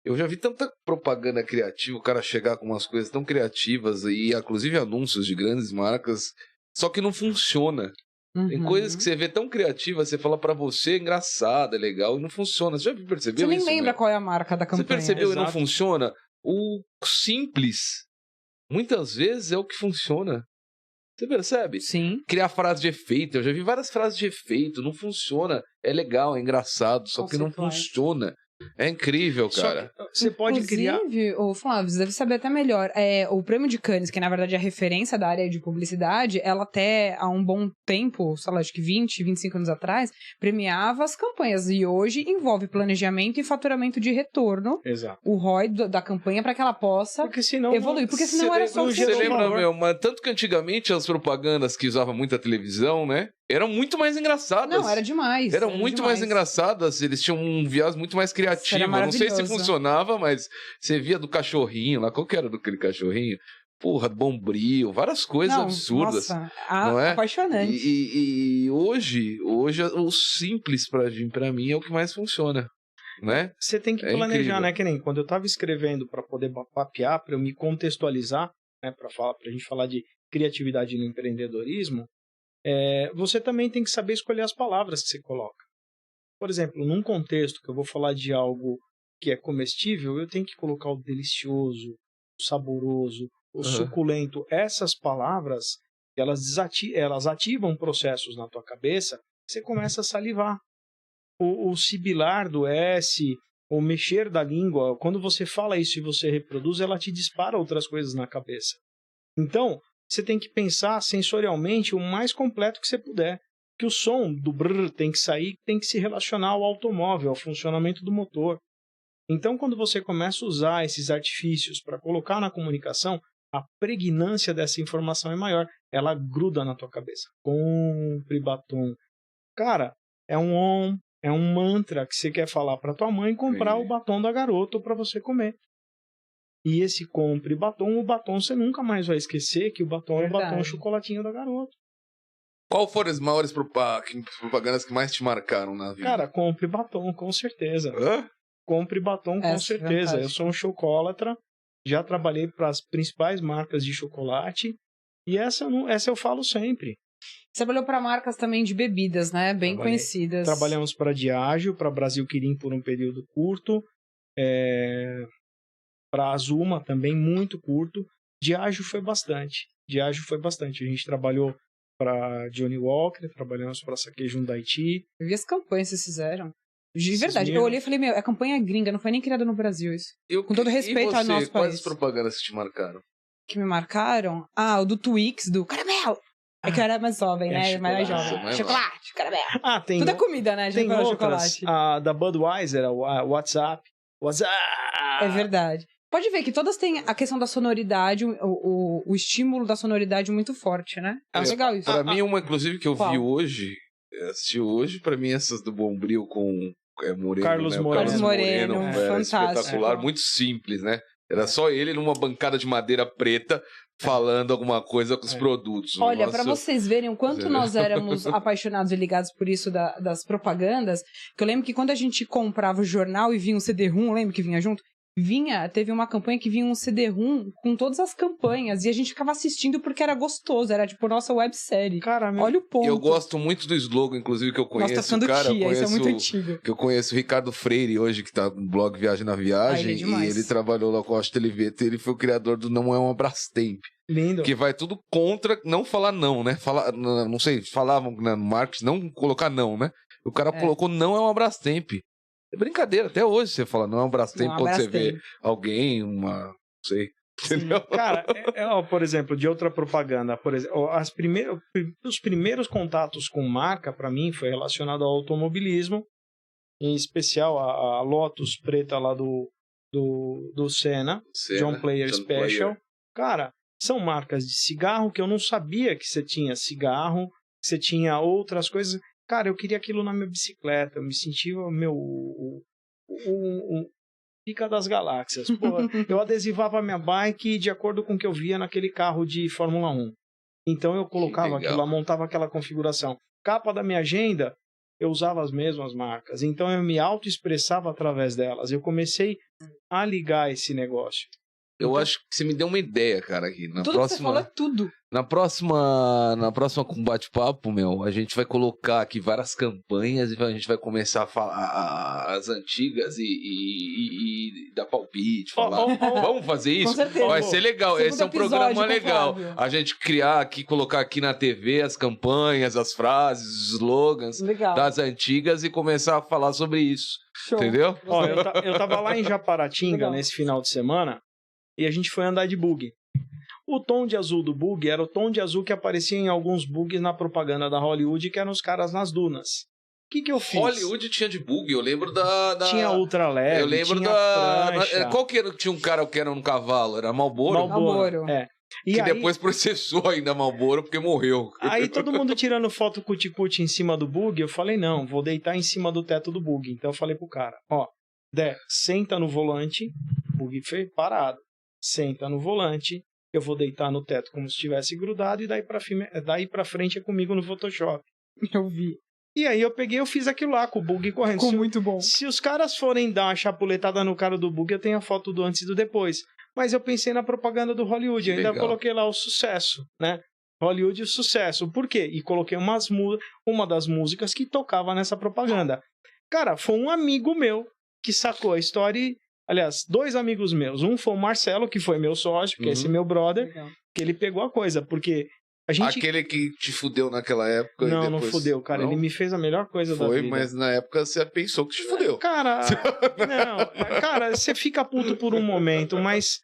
S1: Eu já vi tanta propaganda criativa, o cara chegar com umas coisas tão criativas e inclusive anúncios de grandes marcas, só que não funciona. Tem coisas que você vê tão criativas, você fala pra você, é engraçado, é legal, e não funciona. Você já percebeu isso?
S2: Você nem lembra qual é a marca da campanha.
S1: Você percebeu
S3: Exato.
S1: e não funciona? O simples, muitas vezes, é o que funciona. Você percebe?
S2: Sim.
S1: Criar frase de efeito. Eu já vi várias frases de efeito, não funciona. É legal, é engraçado, só que não funciona. É incrível, cara.
S3: Você pode criar...
S2: Inclusive, o Flávio, você deve saber até melhor. O Prêmio de Cannes, que na verdade é a referência da área de publicidade, ela até há um bom tempo, sei lá, acho que 20, 25 anos atrás, premiava as campanhas. E hoje envolve planejamento e faturamento de retorno.
S3: Exato.
S2: O ROI da campanha para que ela possa evoluir. Porque senão era só o
S1: Você lembra, meu, tanto que antigamente as propagandas que usavam muita televisão, né? Eram muito mais engraçadas.
S2: Não, era demais.
S1: Eram muito mais engraçadas. Eles tinham um viés muito mais criativo. Não sei se funcionava, mas você via do cachorrinho lá. Qual que era daquele cachorrinho? Porra, do Bombril. Várias coisas absurdas.
S2: Nossa,
S1: não é?
S2: Apaixonante.
S1: E hoje o simples pra mim é o que mais funciona. Né?
S3: Você tem que planejar,
S1: incrível.
S3: né? Que nem quando eu tava escrevendo para poder papear, para eu me contextualizar, né? Pra gente falar de criatividade no empreendedorismo, você também tem que saber escolher as palavras que você coloca. Por exemplo, num contexto que eu vou falar de algo que é comestível, eu tenho que colocar o delicioso, o saboroso, o suculento. Essas palavras, elas ativam processos na tua cabeça, você começa a salivar. O sibilar do S, o mexer da língua, quando você fala isso e você reproduz, ela te dispara outras coisas na cabeça. Então, você tem que pensar sensorialmente o mais completo que você puder. Que o som do brrr tem que sair, tem que se relacionar ao automóvel, ao funcionamento do motor. Então, quando você começa a usar esses artifícios para colocar na comunicação, a pregnância dessa informação é maior. Ela gruda na tua cabeça. Compre batom. Cara, é um mantra que você quer falar para tua mãe comprar o batom da garota para você comer. E esse compre batom, o batom você nunca mais vai esquecer que o batom é o batom chocolatinho da garota.
S1: Qual foram as maiores propagandas que mais te marcaram na vida?
S3: Cara, compre batom, com certeza.
S1: Hã?
S3: Compre batom, com certeza. Eu sou um chocolatra, já trabalhei para as principais marcas de chocolate, e essa eu falo sempre.
S2: Você trabalhou para marcas também de bebidas, né? Bem conhecidas.
S3: Trabalhamos para Diageo, para Brasil Kirin por um período curto, para Azuma também muito curto. Diageo foi bastante. A gente trabalhou para Johnny Walker, trabalhamos para Sake Jundaiti.
S2: Eu vi as campanhas que vocês fizeram. De verdade, eu olhei e falei, a campanha é gringa, não foi nem criada no Brasil isso. Com todo respeito ao nosso país.
S1: Quais propagandas que te marcaram?
S2: Que me marcaram? O do Twix, do caramelo. É que eu era mais jovem, né? Mais jovem. Chocolate, caramelo.
S3: Tem
S2: tudo é comida, né?
S3: Tem outras.
S2: Chocolate.
S3: A da Budweiser, a WhatsApp.
S2: É verdade. Pode ver que todas têm a questão da sonoridade, o estímulo da sonoridade muito forte, né? É legal isso.
S1: Pra mim, uma, inclusive, que eu vi hoje, assisti hoje, pra mim, essas do Bombril com Moreno,
S3: Carlos
S1: né? O
S3: Moreno.
S1: Carlos Moreno,
S2: Moreno,
S1: velho,
S2: fantástico.
S1: espetacular, muito simples, né? Era só ele numa bancada de madeira preta falando alguma coisa com os produtos.
S2: Olha,
S1: Nossa,
S2: pra vocês verem o quanto nós éramos apaixonados e ligados por isso das propagandas, que eu lembro que quando a gente comprava o jornal e vinha um CD-ROM, lembra que vinha junto? Teve uma campanha que vinha um CD-ROM com todas as campanhas e a gente ficava assistindo porque era gostoso, era tipo nossa websérie.
S3: Cara,
S2: Olha o ponto.
S1: Eu gosto muito do slogan, inclusive, que eu conheço.
S2: Nossa, tá ficando
S1: cara,
S2: tia, isso é muito antigo.
S1: Que eu conheço o Ricardo Freire hoje, que tá no blog Viagem na Viagem.
S2: Ele é demais.
S1: E ele trabalhou lá com o Austin Oliveto. Ele foi o criador do Não É uma Brastemp.
S3: Lindo.
S1: Que vai tudo contra não falar não, né? Não sei, falavam no marketing, não colocar não, né? O cara colocou não é uma Brastemp. É brincadeira, até hoje você fala não é uma Brastemp
S2: Não,
S1: quando você vê
S2: Brastemp.
S1: alguém, não sei. Entendeu?
S3: Cara, por exemplo, de outra propaganda, por exemplo, os primeiros contatos com marca, pra mim, foi relacionado ao automobilismo, em especial a Lotus preta lá do Senna, John Player Special. Cara, são marcas de cigarro que eu não sabia que você tinha cigarro, que você tinha outras coisas. Cara, eu queria aquilo na minha bicicleta, eu me sentia o pica das galáxias. Porra, eu adesivava a minha bike de acordo com o que eu via naquele carro de Fórmula 1. Então eu colocava aquilo lá, montava aquela configuração. Capa da minha agenda, eu usava as mesmas marcas. Então eu me auto-expressava através delas. Eu comecei a ligar esse negócio.
S1: Eu acho que você me deu uma ideia, cara, aqui.
S2: Tudo que você falou é tudo.
S1: Na próxima com bate-papo, a gente vai colocar aqui várias campanhas e a gente vai começar a falar as antigas e dar palpite, falar. Vamos fazer isso?
S2: Com certeza.
S1: Vai ser legal.
S2: Segundo
S1: Esse é um
S2: episódio
S1: programa
S2: com o
S1: legal.
S2: Flávio.
S1: A gente criar aqui, colocar aqui na TV as campanhas, as frases, os slogans
S2: Legal.
S1: das antigas e começar a falar sobre isso.
S2: Show.
S1: Entendeu?
S3: Ó, eu tava lá em Japaratinga
S2: Legal.
S3: nesse final de semana e a gente foi andar de bug. O tom de azul do bug era o tom de azul que aparecia em alguns bugs na propaganda da Hollywood, que eram os caras nas dunas. O que eu fiz?
S1: Hollywood tinha de bug, eu lembro da...
S3: Tinha ultra leve,
S1: Eu lembro
S3: tinha prancha.
S1: Qual que era? Tinha um cara que era um cavalo? Era Marlboro?
S2: Marlboro.
S3: É. E
S1: Que
S3: aí,
S1: depois processou ainda Marlboro porque morreu.
S3: aí todo mundo tirando foto cuti-cuti em cima do bug, eu falei, não, vou deitar em cima do teto do bug. Então eu falei pro cara, ó, Dé, senta no volante, bug parado, senta no volante, eu vou deitar no teto como se estivesse grudado e daí pra frente é comigo no Photoshop.
S2: Eu vi.
S3: E aí eu fiz aquilo lá com o bug correndo.
S2: Ficou muito bom.
S3: Se os caras forem dar uma chapuletada no cara do bug, eu tenho a foto do antes e do depois. Mas eu pensei na propaganda do Hollywood, eu ainda
S1: Legal.
S3: coloquei lá o sucesso, né? Hollywood o sucesso. Por quê? E coloquei uma das músicas que tocava nessa propaganda. Cara, foi um amigo meu que sacou a história e... Aliás, 2 amigos meus. Um foi o Marcelo, que foi meu sócio, que é esse meu brother,
S2: Legal.
S3: que ele pegou a coisa, porque a gente...
S1: Aquele que te fudeu naquela época.
S3: Não,
S1: e
S3: não
S1: depois...
S3: fudeu, cara.
S1: Não?
S3: Ele me fez a melhor coisa da
S1: Foi,
S3: vida.
S1: mas na época você pensou que te fudeu.
S3: Cara, não, cara, você fica puto por um momento, mas...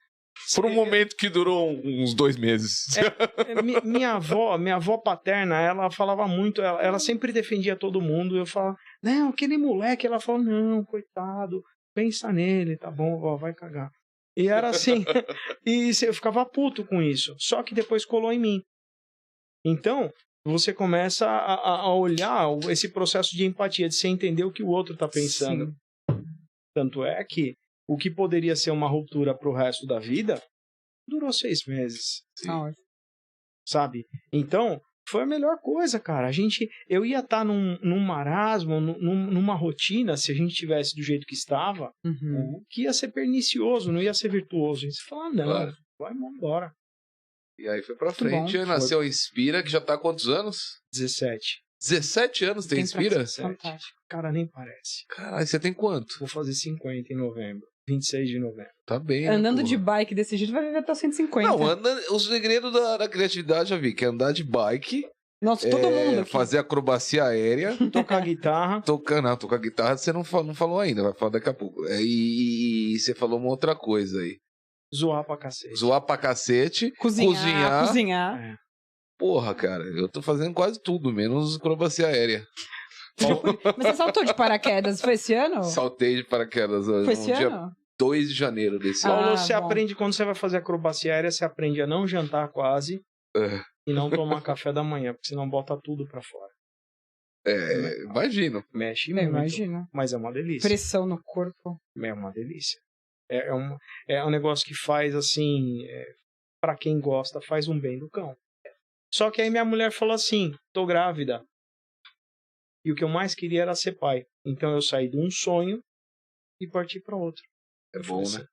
S1: Por um momento que durou uns 2 meses.
S3: Minha avó paterna, ela falava muito, ela sempre defendia todo mundo. Eu falava, não, aquele moleque. Ela falou, não, coitado, pensa nele, tá bom, vó, vai cagar. E era assim, e eu ficava puto com isso. Só que depois colou em mim. Então, você começa a olhar esse processo de empatia, de você entender o que o outro tá pensando.
S2: Sim.
S3: Tanto é que o que poderia ser uma ruptura pro resto da vida, durou 6 meses.
S2: Tá ótimo.
S3: Sabe? Então, foi a melhor coisa, cara. Eu ia estar num marasmo, numa rotina, se a gente tivesse do jeito que estava,
S2: Uhum.
S3: que ia ser pernicioso, não ia ser virtuoso. E você fala, não,
S1: Claro.
S3: vai embora.
S1: E aí foi pra frente.
S2: bom.
S1: Aí nasceu a Inspira, que já tá há quantos anos?
S3: 17.
S1: 17 anos tem Inspira?
S3: 17.
S2: Fantástico.
S3: Cara, nem parece.
S1: Caralho, você tem quanto?
S3: Vou fazer 50 em novembro. 26 de novembro.
S1: Tá bem, né,
S2: Andando
S1: porra?
S2: de bike desse jeito vai viver até os 150.
S1: Não, o segredo da criatividade, já vi, que é andar de bike,
S2: Nossa, todo mundo aqui.
S1: fazer acrobacia aérea,
S3: Tocar guitarra.
S1: tocar guitarra, você não falou ainda, vai falar daqui a pouco. E você falou uma outra coisa aí.
S3: Zoar pra cacete.
S1: Zoar pra cacete,
S2: Cozinhar.
S1: Porra, cara, eu tô fazendo quase tudo, menos acrobacia aérea.
S2: Mas você saltou de paraquedas, foi esse ano?
S1: Saltei de paraquedas hoje,
S2: Foi esse
S1: dia
S2: ano?
S1: 2 de janeiro desse ano.
S3: Paulo,
S2: Ah,
S3: você
S2: bom.
S3: aprende, quando você vai fazer acrobacia aérea, você aprende a não jantar quase
S1: É.
S3: e não tomar café da manhã, porque senão bota tudo pra fora.
S1: Imagino.
S3: Mexe
S2: Eu
S3: muito,
S2: imagino.
S3: mas é uma delícia.
S2: Pressão no corpo.
S3: É uma delícia. É um negócio que faz assim, pra quem gosta, faz um bem do cão. Só que aí minha mulher falou assim, tô grávida. E o que eu mais queria era ser pai. Então eu saí de um sonho e parti para outro.
S1: É bom,
S3: assim,
S1: né?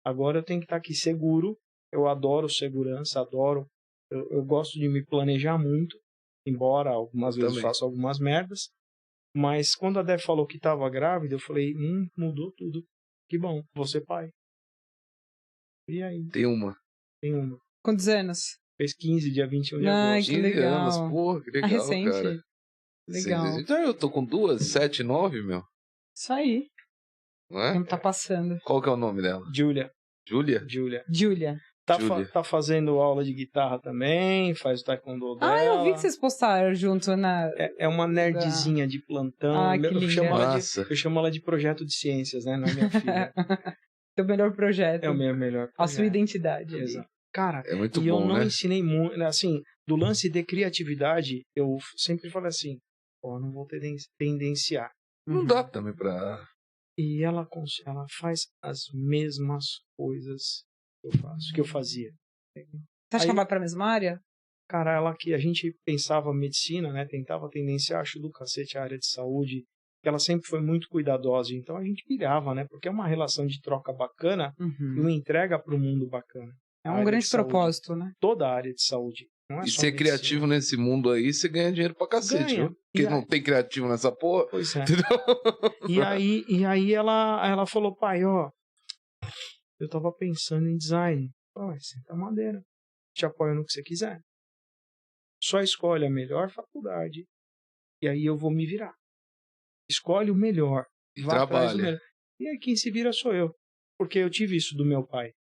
S3: Agora eu tenho que estar aqui seguro. Eu adoro segurança, adoro. Eu gosto de me planejar muito. Embora algumas vezes faça algumas merdas. Mas quando a Dé falou que estava grávida, eu falei, mudou tudo. Que bom, vou ser pai. E aí?
S1: Tem uma.
S2: Quantos anos?
S3: Fez 15, dia 21 de
S2: Ai,
S3: agosto.
S2: que legal.
S1: anos, porra, que legal,
S2: recente.
S1: cara.
S2: Legal.
S1: Então eu tô com 2, 7, 9, meu.
S2: Isso aí.
S1: Não é?
S2: Não tá passando.
S1: Qual que é o nome dela?
S3: Júlia.
S2: Júlia.
S3: Tá fazendo aula de guitarra também, faz o taekwondo dela.
S2: Ah, eu vi que vocês postaram junto na...
S3: É uma nerdzinha de plantão.
S2: Ah, que linda.
S3: Eu chamo ela de projeto de ciências, né? Não é minha filha.
S2: Teu melhor projeto.
S3: É o meu melhor projeto.
S2: A sua identidade.
S3: Exato. Cara,
S1: é muito
S3: e
S1: bom,
S3: eu não
S1: né?
S3: ensinei muito, assim, do lance de criatividade, eu sempre falei assim, não vou tendenciar.
S1: Não dá também pra...
S3: E ela faz as mesmas coisas que eu fazia.
S2: Você acha que ela vai pra mesma área?
S3: Cara, a gente pensava medicina, né? Tentava tendenciar, acho do cacete a área de saúde. Ela sempre foi muito cuidadosa, então a gente pirava, né? Porque é uma relação de troca bacana e uma entrega pro mundo bacana.
S2: É um grande propósito, né?
S3: Toda a área de saúde. Não é
S1: e
S3: só
S1: ser
S3: medicina.
S1: criativo nesse mundo aí, você ganha dinheiro pra cacete, viu? Porque não tem criativo nessa porra.
S3: Pois é. E aí ela falou, pai, ó, eu tava pensando em design. Senta madeira. Te apoio no que você quiser. Só escolhe a melhor faculdade e aí eu vou me virar. Escolhe o melhor.
S1: E
S3: Vá atrás do
S1: trabalha.
S3: melhor. E aí quem se vira sou eu. Porque eu tive isso do meu pai.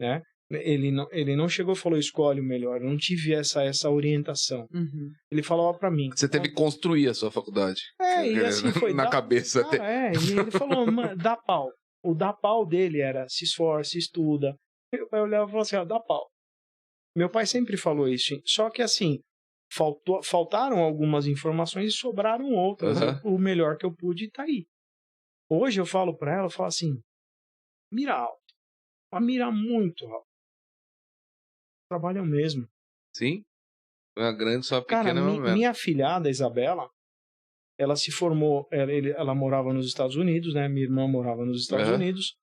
S3: Né? Ele não chegou e falou, escolhe o melhor. Eu não tive essa orientação. Ele falava pra mim.
S1: Você teve que construir a sua faculdade.
S3: E assim foi.
S1: Na cabeça até.
S3: E ele falou, dá pau. O dá pau dele era, se esforça, estuda. Meu pai olhava e falava assim, dá pau. Meu pai sempre falou isso. Só que assim, faltaram algumas informações e sobraram outras. O melhor que eu pude tá aí. Hoje eu falo pra ela, eu falo assim, mira alto. Mas mira muito alto. Trabalham mesmo.
S1: Sim. Não é grande, só pequena.
S3: Cara, minha filhada, Isabela, ela se formou, ela morava nos Estados Unidos, né? Minha irmã morava nos Estados Unidos.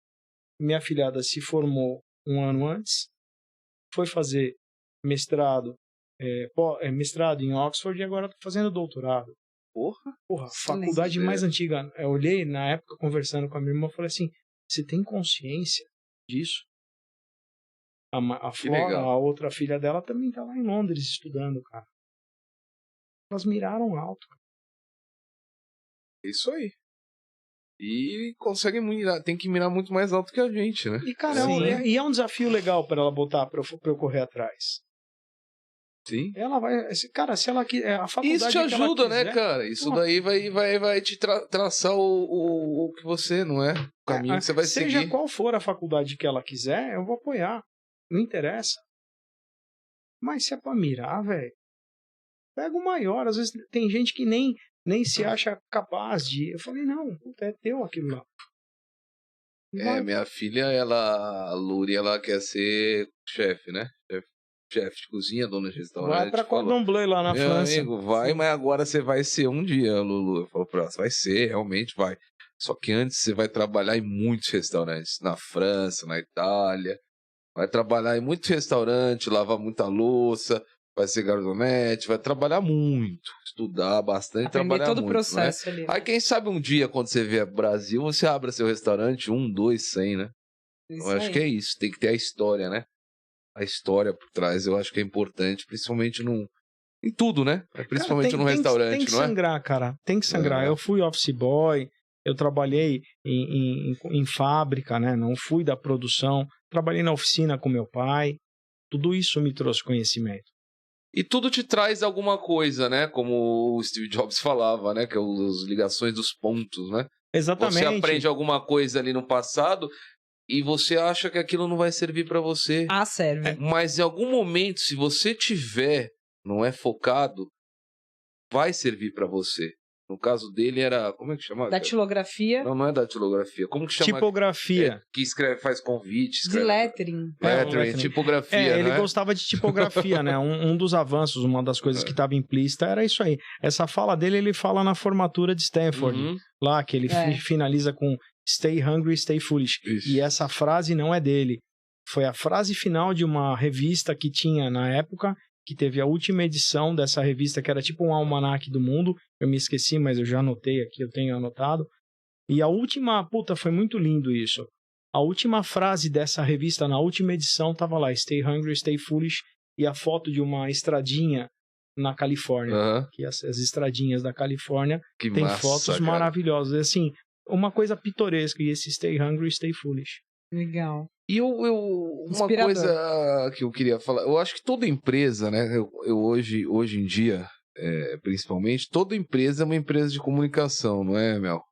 S3: Minha filhada se formou um ano antes, foi fazer mestrado em Oxford e agora está fazendo doutorado. Porra, faculdade mais antiga. Eu olhei na época conversando com a minha irmã e falei assim, você tem consciência disso? A Flora, a outra filha dela, também tá lá em Londres estudando, cara. Elas miraram alto. Cara.
S1: Isso aí. E consegue mirar, tem que mirar muito mais alto que a gente, né?
S3: E, cara, é um desafio legal para ela botar pra eu correr atrás.
S1: Sim.
S3: Ela vai. Cara, se ela quiser. A faculdade
S1: isso te ajuda,
S3: quiser,
S1: né, cara? Isso daí vai te traçar o que você, não é? O caminho que você vai seguir.
S3: Seja qual for a faculdade que ela quiser, eu vou apoiar. Não interessa. Mas se é pra mirar, velho, pega o maior. Às vezes tem gente que nem se acha capaz de. Eu falei, não, é teu aquilo lá.
S1: Minha filha, a Luri, ela quer ser chefe, né? Chefe de cozinha, dona de restaurante.
S3: Vai pra Cordon Bleu lá na França.
S1: Amigo, vai, mas agora você vai ser um dia, Lulu. Eu falo pra ela, vai ser, realmente vai. Só que antes você vai trabalhar em muitos restaurantes. Na França, na Itália. Vai trabalhar em muitos restaurantes, lavar muita louça, vai ser garçonete, vai trabalhar muito, estudar bastante, trabalhar
S2: todo
S1: muito.
S2: O processo,
S1: né?
S2: ali.
S1: Aí quem sabe um dia, quando você vier pro Brasil, você abra seu restaurante, 1, 2, 100, né? Eu acho que é isso, tem que ter a história, né? A história por trás, eu acho que é importante, principalmente em tudo, né? Principalmente no restaurante,
S3: tem que
S1: não é?
S3: sangrar, cara, tem que sangrar. Eu fui office boy, eu trabalhei em fábrica, né? Não fui da produção, trabalhei na oficina com meu pai, tudo isso me trouxe conhecimento.
S1: E tudo te traz alguma coisa, né? Como o Steve Jobs falava, né? Que é as ligações dos pontos, né?
S3: Exatamente.
S1: Você aprende alguma coisa ali no passado e você acha que aquilo não vai servir para você.
S2: Serve.
S1: Mas em algum momento, se você tiver, não é focado, vai servir para você. No caso dele era, como é que chama?
S2: Datilografia.
S1: Não é datilografia. Como que chama?
S3: Tipografia.
S1: Que escreve, faz convite.
S2: De lettering.
S1: Lettering, tipografia,
S3: ele
S1: né?
S3: gostava de tipografia, né? Um dos avanços, uma das coisas que estava implícita era isso aí. Essa fala dele, ele fala na formatura de Stanford, lá que ele finaliza com Stay Hungry, Stay Foolish.
S1: Isso.
S3: E essa frase não é dele. Foi a frase final de uma revista que tinha na época, que teve a última edição dessa revista, que era tipo um almanaque do mundo. Eu me esqueci, mas eu já anotei aqui, eu tenho anotado. E a última, foi muito lindo isso. A última frase dessa revista, na última edição, tava lá, Stay Hungry, Stay Foolish, e a foto de uma estradinha na Califórnia. Que as estradinhas da Califórnia
S1: que
S3: tem
S1: massa,
S3: fotos
S1: cara.
S3: maravilhosas. Assim, uma coisa pitoresca, e esse Stay Hungry, Stay Foolish.
S2: Legal.
S1: E uma
S2: Inspirador.
S1: coisa que eu queria falar, eu acho que toda empresa, né, eu hoje em dia, principalmente, toda empresa é uma empresa de comunicação, não é, Mel?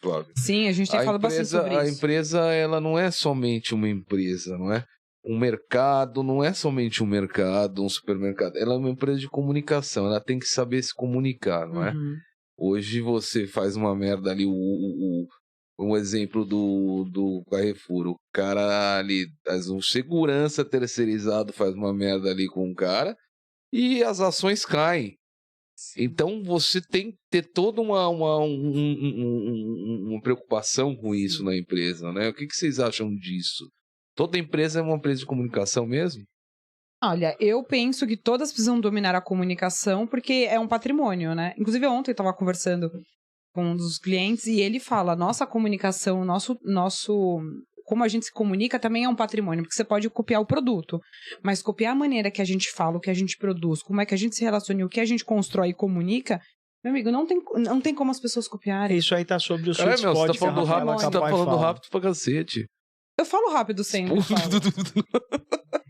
S1: Flávio?
S2: Sim, a gente tem falado bastante sobre
S1: A
S2: isso.
S1: empresa, ela não é somente uma empresa, não é? Um mercado não é somente um mercado, um supermercado, ela é uma empresa de comunicação, ela tem que saber se comunicar, não é? Hoje você faz uma merda ali, um exemplo do Carrefour, o cara ali, um segurança terceirizado faz uma merda ali com o cara e as ações caem. Então você tem que ter toda uma preocupação com isso na empresa, né? O que vocês acham disso? Toda empresa é uma empresa de comunicação mesmo?
S2: Olha, eu penso que todas precisam dominar a comunicação porque é um patrimônio, né? Inclusive ontem eu estava conversando com um dos clientes e ele fala, nossa comunicação, nosso como a gente se comunica também é um patrimônio, porque você pode copiar o produto, mas copiar a maneira que a gente fala, o que a gente produz, como é que a gente se relaciona, o que a gente constrói e comunica, meu amigo, não tem como as pessoas copiarem.
S3: Isso aí tá sobre o
S1: Cara,
S3: sweet
S1: meu,
S3: spot
S1: você tá falando rápido, você tá falando rápido pra cacete.
S2: Eu falo rápido sempre,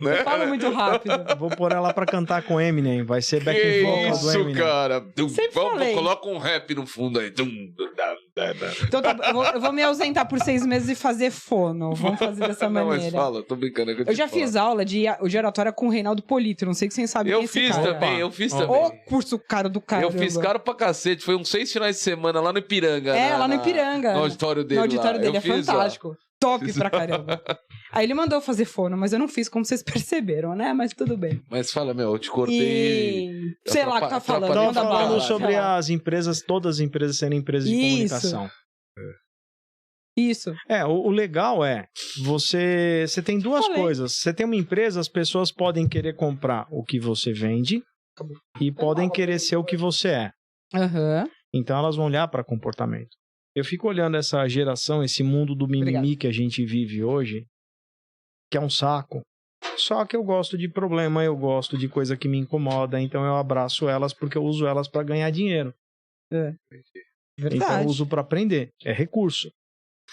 S1: Né?
S2: eu falo muito rápido.
S3: Vou pôr ela pra cantar com Eminem, vai ser back
S1: Que
S3: vocal do
S1: isso,
S3: Eminem.
S1: cara.
S2: Sempre falei.
S1: Coloca um rap no fundo aí.
S2: Então eu vou me ausentar por 6 meses e fazer fono. Vamos fazer dessa
S1: Não,
S2: maneira.
S1: mas fala, tô brincando.
S2: Eu já fiz aula de oratória com o Reinaldo Polito. Não sei se vocês sabem quem é esse cara.
S1: Eu fiz também.
S2: Ô, curso caro do cara.
S1: Eu fiz caro pra cacete. Foi uns 6 finais de semana lá no Ipiranga.
S2: Lá no Ipiranga.
S1: No auditório dele.
S2: No auditório dele. É fantástico.
S1: Ó.
S2: Top pra caramba. Aí ele mandou fazer fono, mas eu não fiz, como vocês perceberam, né? Mas tudo bem.
S1: Mas fala, meu, eu te cortei.
S2: Sei lá o que tá falando.
S3: Estava
S2: Manda
S3: falando
S2: bala.
S3: sobre as empresas, todas as empresas serem empresas de comunicação.
S2: Isso.
S3: O legal é, você tem duas coisas. Você tem uma empresa, as pessoas podem querer comprar o que você vende e podem querer ser o que você é. Então elas vão olhar para comportamento. Eu fico olhando essa geração, esse mundo do mimimi que a gente vive hoje, que é um saco. Só que eu gosto de problema, eu gosto de coisa que me incomoda, então eu abraço elas porque eu uso elas para ganhar dinheiro.
S2: Verdade.
S3: Então eu uso para aprender, é recurso.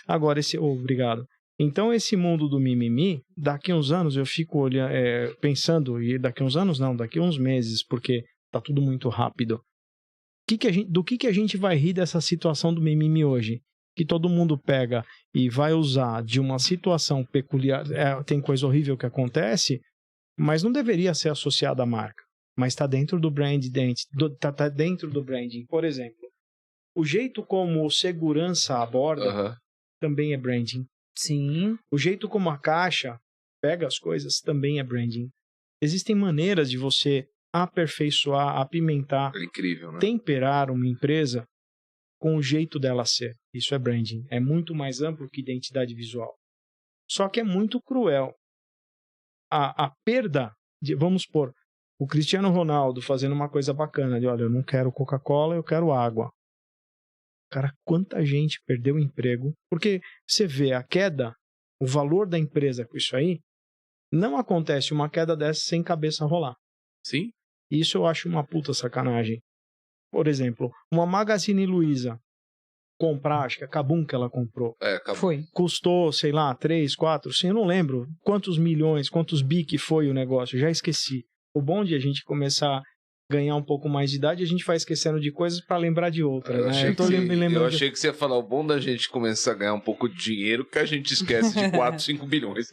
S3: Agora, obrigado. Então esse mundo do mimimi, daqui uns anos eu fico olhando, pensando, e daqui uns anos não, daqui uns meses, porque tá tudo muito rápido. Do que a gente vai rir dessa situação do mimimi hoje? Que todo mundo pega e vai usar de uma situação peculiar. Tem coisa horrível que acontece, mas não deveria ser associada à marca. Mas está dentro do brand, tá dentro do branding. Por exemplo, o jeito como segurança aborda também é branding.
S2: Sim.
S3: O jeito como a caixa pega as coisas também é branding. Existem maneiras de você aperfeiçoar, apimentar,
S1: incrível, né?
S3: Temperar uma empresa com o jeito dela ser. Isso é branding. É muito mais amplo que identidade visual. Só que é muito cruel. A perda de, vamos supor, o Cristiano Ronaldo fazendo uma coisa bacana, de olha, eu não quero Coca-Cola, eu quero água. Cara, quanta gente perdeu o emprego, porque você vê a queda, o valor da empresa com isso aí, não acontece uma queda dessa sem cabeça rolar.
S1: Sim.
S3: Isso eu acho uma puta sacanagem. Por exemplo, uma Magazine Luiza comprar, acho que a Kabum que ela comprou.
S2: Foi.
S3: Custou, sei lá, 3, 4, eu não lembro quantos milhões, quantos bi que foi o negócio, já esqueci. O bom de a gente começar ganhar um pouco mais de idade, a gente vai esquecendo de coisas para lembrar de outras,
S1: Eu
S3: né?
S1: achei,
S3: lembrando
S1: achei que você ia falar, o bom da gente começar a ganhar um pouco de dinheiro que a gente esquece de 4, 5 bilhões.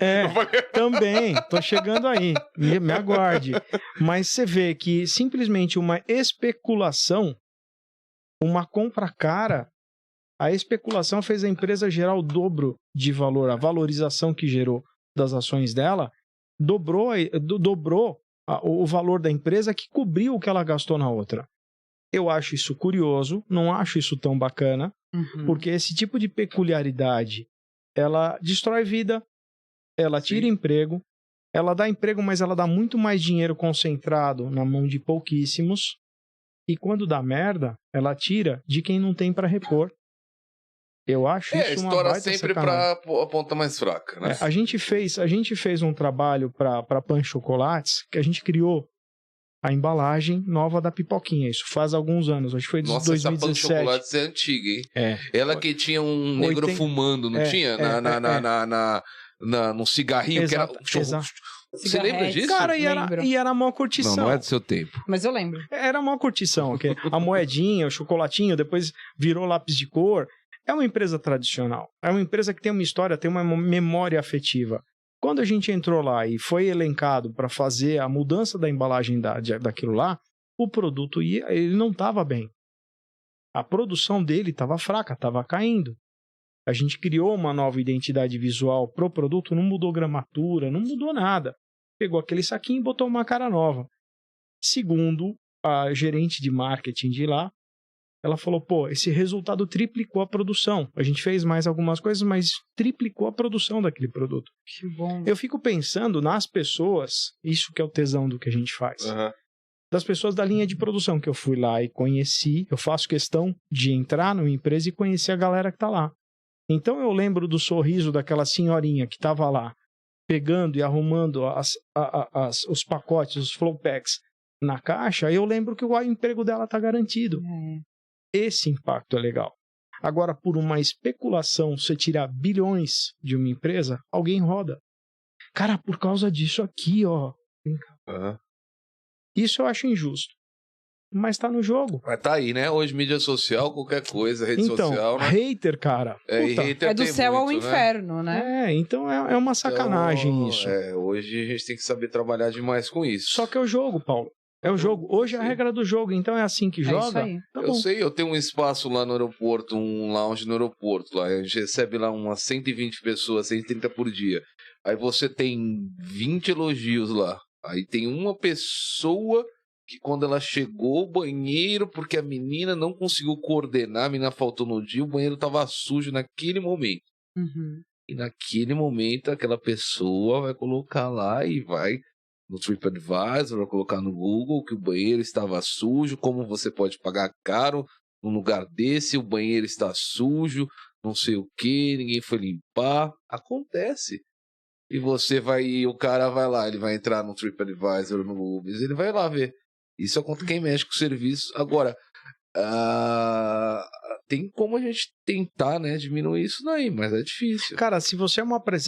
S3: Também, tô chegando aí, me aguarde. Mas você vê que simplesmente uma especulação, uma compra cara, a especulação fez a empresa gerar o dobro de valor, a valorização que gerou das ações dela, dobrou o valor da empresa que cobriu o que ela gastou na outra. Eu acho isso curioso, não acho isso tão bacana, porque esse tipo de peculiaridade, ela destrói vida, ela tira emprego, ela dá emprego, mas ela dá muito mais dinheiro concentrado na mão de pouquíssimos, e quando dá merda, ela tira de quem não tem para repor. Eu acho isso uma baita
S1: sempre
S3: sacanagem.
S1: para a ponta mais fraca, né?
S3: A gente fez um trabalho para Pan Chocolates, que a gente criou a embalagem nova da pipoquinha. Isso faz alguns anos, acho que foi de 2017. Nossa, essa Pan Chocolates
S1: é antiga, hein? Ela que tinha um negro fumando, não tinha? No cigarrinho,
S3: exato,
S1: que era... Você lembra disso?
S3: Cara, e era a maior curtição.
S1: Não é do seu tempo.
S2: Mas eu lembro.
S3: Era a maior curtição. A moedinha, o chocolatinho, depois virou lápis de cor. É uma empresa tradicional. É uma empresa que tem uma história, tem uma memória afetiva. Quando a gente entrou lá e foi elencado para fazer a mudança da embalagem daquilo lá, o produto ele não estava bem. A produção dele estava fraca, estava caindo. A gente criou uma nova identidade visual pro produto, não mudou gramatura, não mudou nada. Pegou aquele saquinho e botou uma cara nova. Segundo a gerente de marketing de lá, ela falou, esse resultado triplicou a produção. A gente fez mais algumas coisas, mas triplicou a produção daquele produto.
S2: Que bom.
S3: Eu fico pensando nas pessoas, isso que é o tesão do que a gente faz. Das pessoas da linha de produção que eu fui lá e conheci. Eu faço questão de entrar numa empresa e conhecer a galera que está lá. Então eu lembro do sorriso daquela senhorinha que estava lá, pegando e arrumando os pacotes, os flow packs na caixa. Eu lembro que o emprego dela está garantido. Esse impacto é legal. Agora, por uma especulação, você tirar bilhões de uma empresa, alguém roda. Cara, por causa disso aqui, ó. Isso eu acho injusto. Mas tá no jogo.
S1: Mas tá aí, né? Hoje, mídia social, qualquer coisa, rede social, né?
S3: Hater, cara.
S1: Hater
S2: é do céu
S1: muito,
S2: ao inferno, né?
S3: Então é uma sacanagem
S1: então,
S3: isso.
S1: Hoje a gente tem que saber trabalhar demais com isso.
S3: Só que é o jogo, Paulo. É o jogo. Hoje é a regra do jogo, então é assim que joga.
S2: Isso aí.
S3: Tá
S1: eu sei, eu tenho um espaço lá no aeroporto, um lounge no aeroporto. Lá. A gente recebe lá umas 120 pessoas, 130 por dia. Aí você tem 20 elogios lá. Aí tem uma pessoa que quando ela chegou ao banheiro, porque a menina não conseguiu coordenar, a menina faltou no dia, o banheiro estava sujo naquele momento. E naquele momento, aquela pessoa vai colocar lá e vai no TripAdvisor, vai colocar no Google que o banheiro estava sujo, como você pode pagar caro num lugar desse, o banheiro está sujo, não sei o que, ninguém foi limpar. Acontece. E você vai, o cara vai lá, ele vai entrar no TripAdvisor, no Google, ele vai lá ver. Isso é contra quem mexe com o serviço. Agora, tem como a gente tentar, né, diminuir isso daí, mas é difícil.
S3: Cara, se você é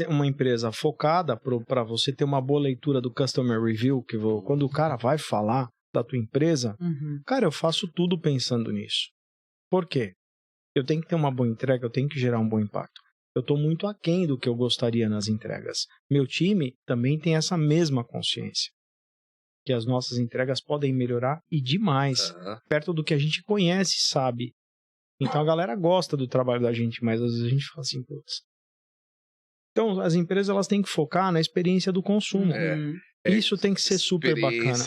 S3: uma empresa focada para você ter uma boa leitura do Customer Review, quando o cara vai falar da tua empresa, cara, eu faço tudo pensando nisso. Por quê? Eu tenho que ter uma boa entrega, eu tenho que gerar um bom impacto. Eu estou muito aquém do que eu gostaria nas entregas. Meu time também tem essa mesma consciência. Que as nossas entregas podem melhorar e demais, perto do que a gente conhece e sabe. Então a galera gosta do trabalho da gente, mas às vezes a gente fala assim, putz. Então as empresas elas têm que focar na experiência do consumo. Isso tem que ser super bacana.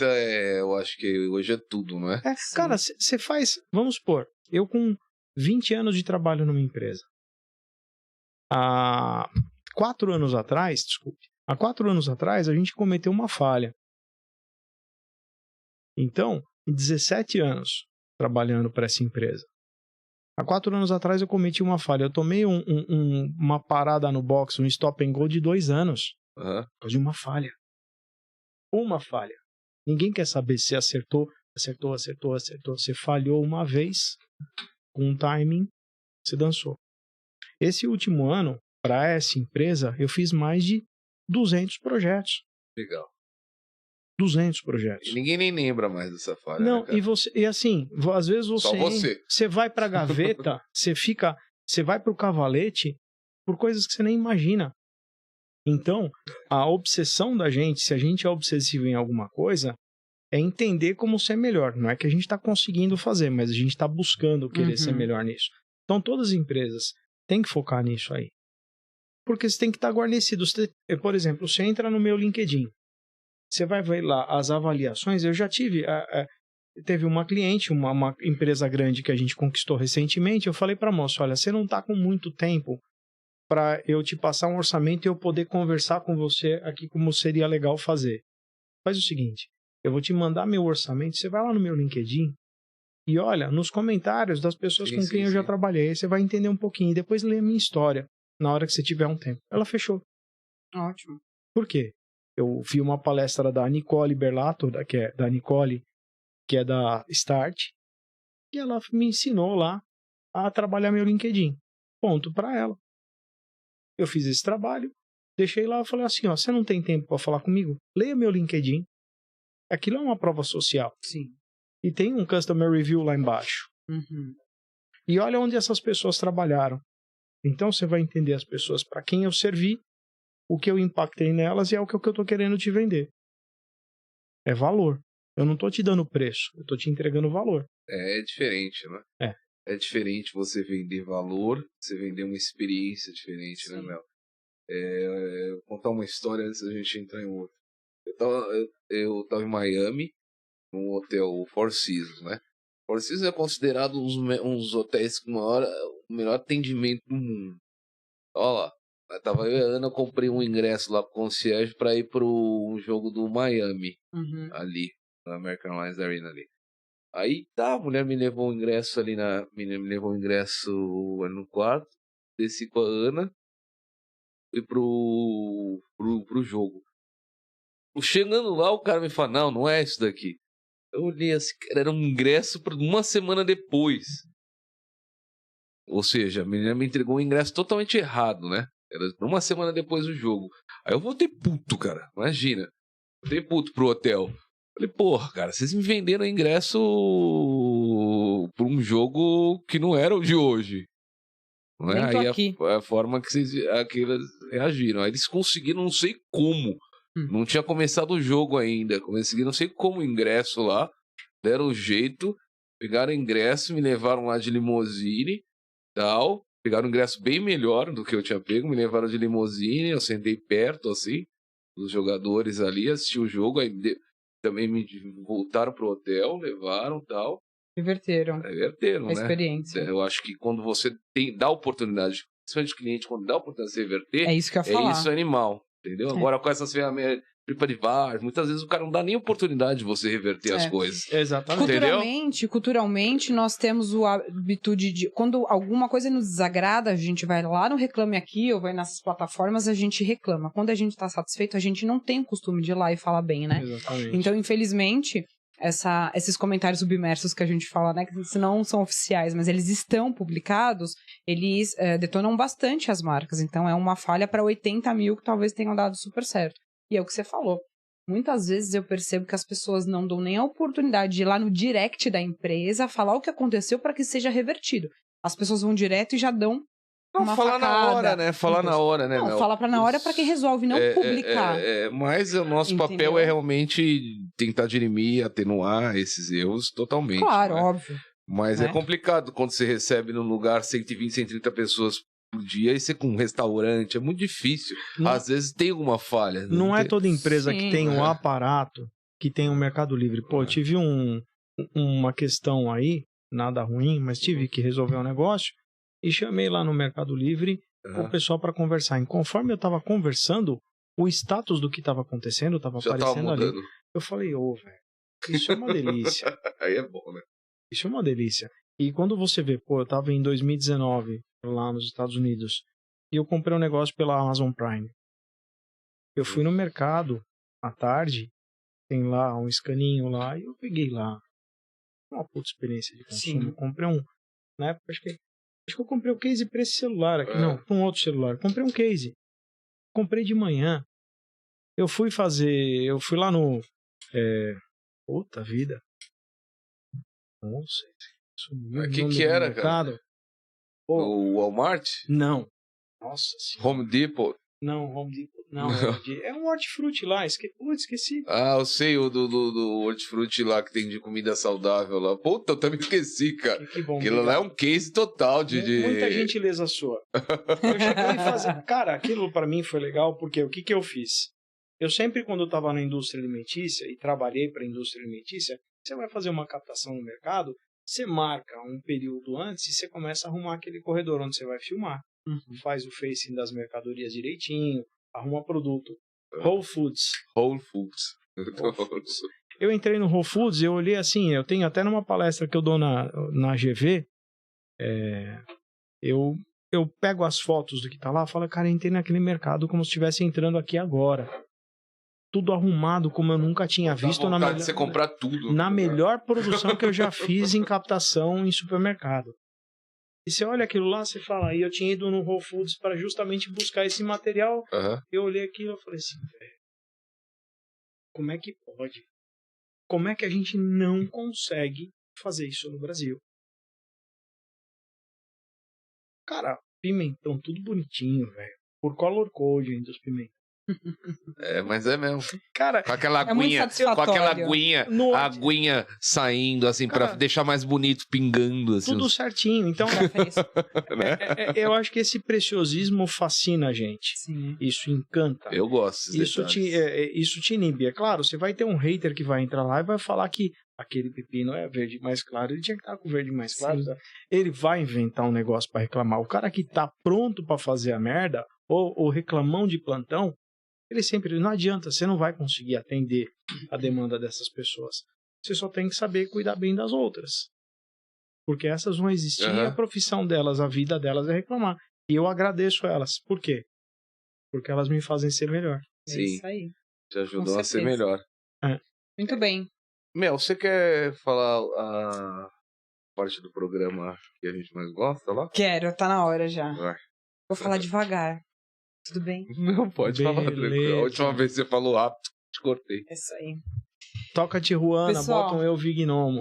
S1: Eu acho que hoje é tudo, não é?
S3: Cara, você faz, vamos supor, eu com 20 anos de trabalho numa empresa. Há 4 anos atrás a gente cometeu uma falha. Então, em 17 anos trabalhando para essa empresa. Há 4 anos atrás eu cometi uma falha. Eu tomei uma parada no box, um stop and go de 2 anos. Por causa de uma falha. Uma falha. Ninguém quer saber se acertou. Você falhou uma vez, com um timing, você dançou. Esse último ano, para essa empresa, eu fiz mais de 200 projetos.
S1: Legal.
S3: 200 projetos.
S1: E ninguém nem lembra mais dessa falha.
S3: Não,
S1: né, cara?
S3: e assim, às vezes
S1: Só você.
S3: você vai pra gaveta, você vai pro cavalete por coisas que você nem imagina. Então, a obsessão da gente, se a gente é obsessivo em alguma coisa, é entender como ser melhor. Não é que a gente está conseguindo fazer, mas a gente está buscando querer ser melhor nisso. Então, todas as empresas têm que focar nisso aí. Porque você tem que estar guarnecido. Por exemplo, você entra no meu LinkedIn, você vai ver lá as avaliações. Eu já teve uma cliente, uma empresa grande que a gente conquistou recentemente. Eu falei para a moça, olha, você não está com muito tempo para eu te passar um orçamento e eu poder conversar com você aqui como seria legal fazer. Faz o seguinte, eu vou te mandar meu orçamento, você vai lá no meu LinkedIn e olha nos comentários das pessoas com quem eu já trabalhei, aí você vai entender um pouquinho e depois lê a minha história na hora que você tiver um tempo. Ela fechou.
S2: Ótimo.
S3: Por quê? Eu vi uma palestra da Nicole Berlato, da Nicole, que é da Start, e ela me ensinou lá a trabalhar meu LinkedIn. Ponto para ela. Eu fiz esse trabalho, deixei lá e falei assim, ó, você não tem tempo para falar comigo? Leia meu LinkedIn. Aquilo é uma prova social.
S2: Sim.
S3: E tem um Customer Review lá embaixo. E olha onde essas pessoas trabalharam. Então você vai entender as pessoas para quem eu servi, o que eu impactei nelas e é o que eu estou querendo te vender. É valor. Eu não estou te dando preço, eu estou te entregando valor.
S1: É diferente, né? É diferente você vender valor, você vender uma experiência diferente, né, Mel? Vou contar uma história antes da gente entrar em outra. Eu tava em Miami, num hotel Four Seasons, né? Four Seasons é considerado uns hotéis com o melhor atendimento do mundo. Olha lá, tava eu e a Ana, comprei um ingresso lá pro concierge pra ir pro jogo do Miami, ali, na American Airlines Arena ali. Aí tá, a mulher me levou o ingresso ali me levou o ingresso no quarto, desci com a Ana, fui pro jogo. Chegando lá, o cara me fala, não é isso daqui. Eu olhei assim, era um ingresso para uma semana depois. Ou seja, a menina me entregou um ingresso totalmente errado, né? Era uma semana depois do jogo. Aí eu voltei puto, cara, imagina. Voltei puto pro hotel. Falei, porra, cara, vocês me venderam ingresso por um jogo que não era o de hoje. Não é? Aí a forma que eles reagiram. Aí eles conseguiram, não sei como. Não tinha começado o jogo ainda. Conseguiram, não sei como, o ingresso lá. Deram o jeito. Pegaram o ingresso, me levaram lá de limusine. Tal. Pegaram um ingresso bem melhor do que eu tinha pego. Me levaram de limusine. Eu sentei perto, assim, dos jogadores ali. Assisti o jogo. Aí também me voltaram pro hotel. Levaram tal.
S2: Reverteram
S1: a
S2: experiência.
S1: Eu acho que quando você dá oportunidade, principalmente o cliente, quando dá a oportunidade de se reverter,
S2: é isso que eu ia falar.
S1: Isso é animal, entendeu? Agora com essas ferramentas, TripAdvisor, muitas vezes o cara não dá nem oportunidade de você reverter as coisas.
S3: Exatamente.
S2: Culturalmente, nós temos o hábito de, quando alguma coisa nos desagrada, a gente vai lá no Reclame Aqui, ou vai nessas plataformas, a gente reclama. Quando a gente está satisfeito, a gente não tem o costume de ir lá e falar bem, né?
S3: Exatamente.
S2: Então, infelizmente, esses comentários submersos que a gente fala, né, que não são oficiais, mas eles estão publicados, eles detonam bastante as marcas. Então, é uma falha para 80 mil que talvez tenham dado super certo. E é o que você falou. Muitas vezes eu percebo que as pessoas não dão nem a oportunidade de ir lá no direct da empresa falar o que aconteceu para que seja revertido. As pessoas vão direto e já dão uma
S1: falar
S2: facada.
S1: na hora, né? Falar na hora, né?
S2: Não, falar na hora para que resolve, não publicar.
S1: Mas o nosso papel é realmente tentar dirimir, atenuar esses erros totalmente.
S2: Claro,
S1: né?
S2: óbvio.
S1: Mas é complicado quando você recebe num lugar 120, 130 pessoas por dia e você com um restaurante, é muito difícil. Às vezes tem alguma falha.
S3: Não é toda empresa que tem um aparato que tem um Mercado Livre. Pô, eu tive uma questão aí, nada ruim, mas tive que resolver um negócio e chamei lá no Mercado Livre o pessoal para conversar. E conforme eu estava conversando, o status do que estava acontecendo estava aparecendo ali. Eu falei, velho, isso é uma delícia.
S1: Aí é bom, né?
S3: Isso é uma delícia. E quando você vê, eu estava em 2019 lá nos Estados Unidos e eu comprei um negócio pela Amazon Prime. Eu fui no mercado à tarde, tem lá um escaninho lá, e eu peguei lá uma puta experiência de consumo.
S2: Sim.
S3: Eu comprei na época, acho que eu comprei o case para esse celular aqui, não, para um outro celular. Comprei um case. Comprei de manhã. Eu fui lá no Puta vida. Nossa, sumiu
S1: Mas
S3: o
S1: que
S3: nome
S1: que
S3: do
S1: era,
S3: mercado. Pô,
S1: O Walmart?
S3: não. Nossa senhora.
S1: Home Depot?
S3: Não, Home Depot. Não, é um hortifruti lá. Esqueci.
S1: Ah, eu sei, o do hortifruti lá que tem de comida saudável lá. Puta, eu também esqueci, cara.
S3: Que bom.
S1: Aquilo lá é um case total de...
S3: Muita gentileza sua. Eu cheguei a fazer... Cara, aquilo pra mim foi legal porque o que eu fiz? Eu sempre, quando eu tava na indústria alimentícia e trabalhei pra indústria alimentícia, você vai fazer uma captação no mercado, você marca um período antes e você começa a arrumar aquele corredor onde você vai filmar. Faz o facing das mercadorias direitinho, arruma produto. Whole Foods.
S1: Whole Foods.
S3: Eu entrei no Whole Foods e eu olhei assim, eu tenho até numa palestra que eu dou na GV, eu pego as fotos do que tá lá e falo, cara, eu entrei naquele mercado como se estivesse entrando aqui agora. Tudo arrumado como eu nunca tinha visto na melhor,
S1: você comprar tudo.
S3: Na melhor produção que eu já fiz em captação em supermercado. E você olha aquilo lá, você fala, aí eu tinha ido no Whole Foods para justamente buscar esse material. Eu olhei aquilo e falei assim, velho, como é que pode? Como é que a gente não consegue fazer isso no Brasil? Cara, pimentão, tudo bonitinho, velho. Por color coding dos pimentões.
S1: Mas é mesmo.
S3: Cara,
S1: com aquela
S2: é muito
S1: aguinha,
S2: satisfatório.
S1: a aguinha saindo, assim, cara, pra deixar mais bonito, pingando, assim.
S3: Tudo certinho. Então,
S1: né?
S3: Eu acho que esse preciosismo fascina a gente.
S2: Sim.
S3: Isso encanta.
S1: Eu gosto.
S3: Isso te inibe. É claro, você vai ter um hater que vai entrar lá e vai falar que aquele pepino é verde mais claro, ele tinha que estar com verde mais claro. Tá? Ele vai inventar um negócio pra reclamar. O cara que tá pronto pra fazer a merda, ou reclamão de plantão, ele sempre, não adianta, você não vai conseguir atender a demanda dessas pessoas. Você só tem que saber cuidar bem das outras. Porque essas vão existir e a profissão delas, a vida delas é reclamar. E eu agradeço elas. Por quê? Porque elas me fazem ser melhor.
S2: É isso aí.
S1: Te ajudou a ser melhor.
S2: Muito bem.
S1: Mel, você quer falar a parte do programa que a gente mais gosta lá?
S2: Quero, tá na hora já.
S1: Vai.
S2: Vou falar devagar. Tudo bem?
S1: Não, pode falar tranquilo. A última vez que você falou rápido, te cortei.
S2: É isso aí.
S3: Toca Tijuana,
S2: Pessoal...
S3: bota um Eu Vignomo.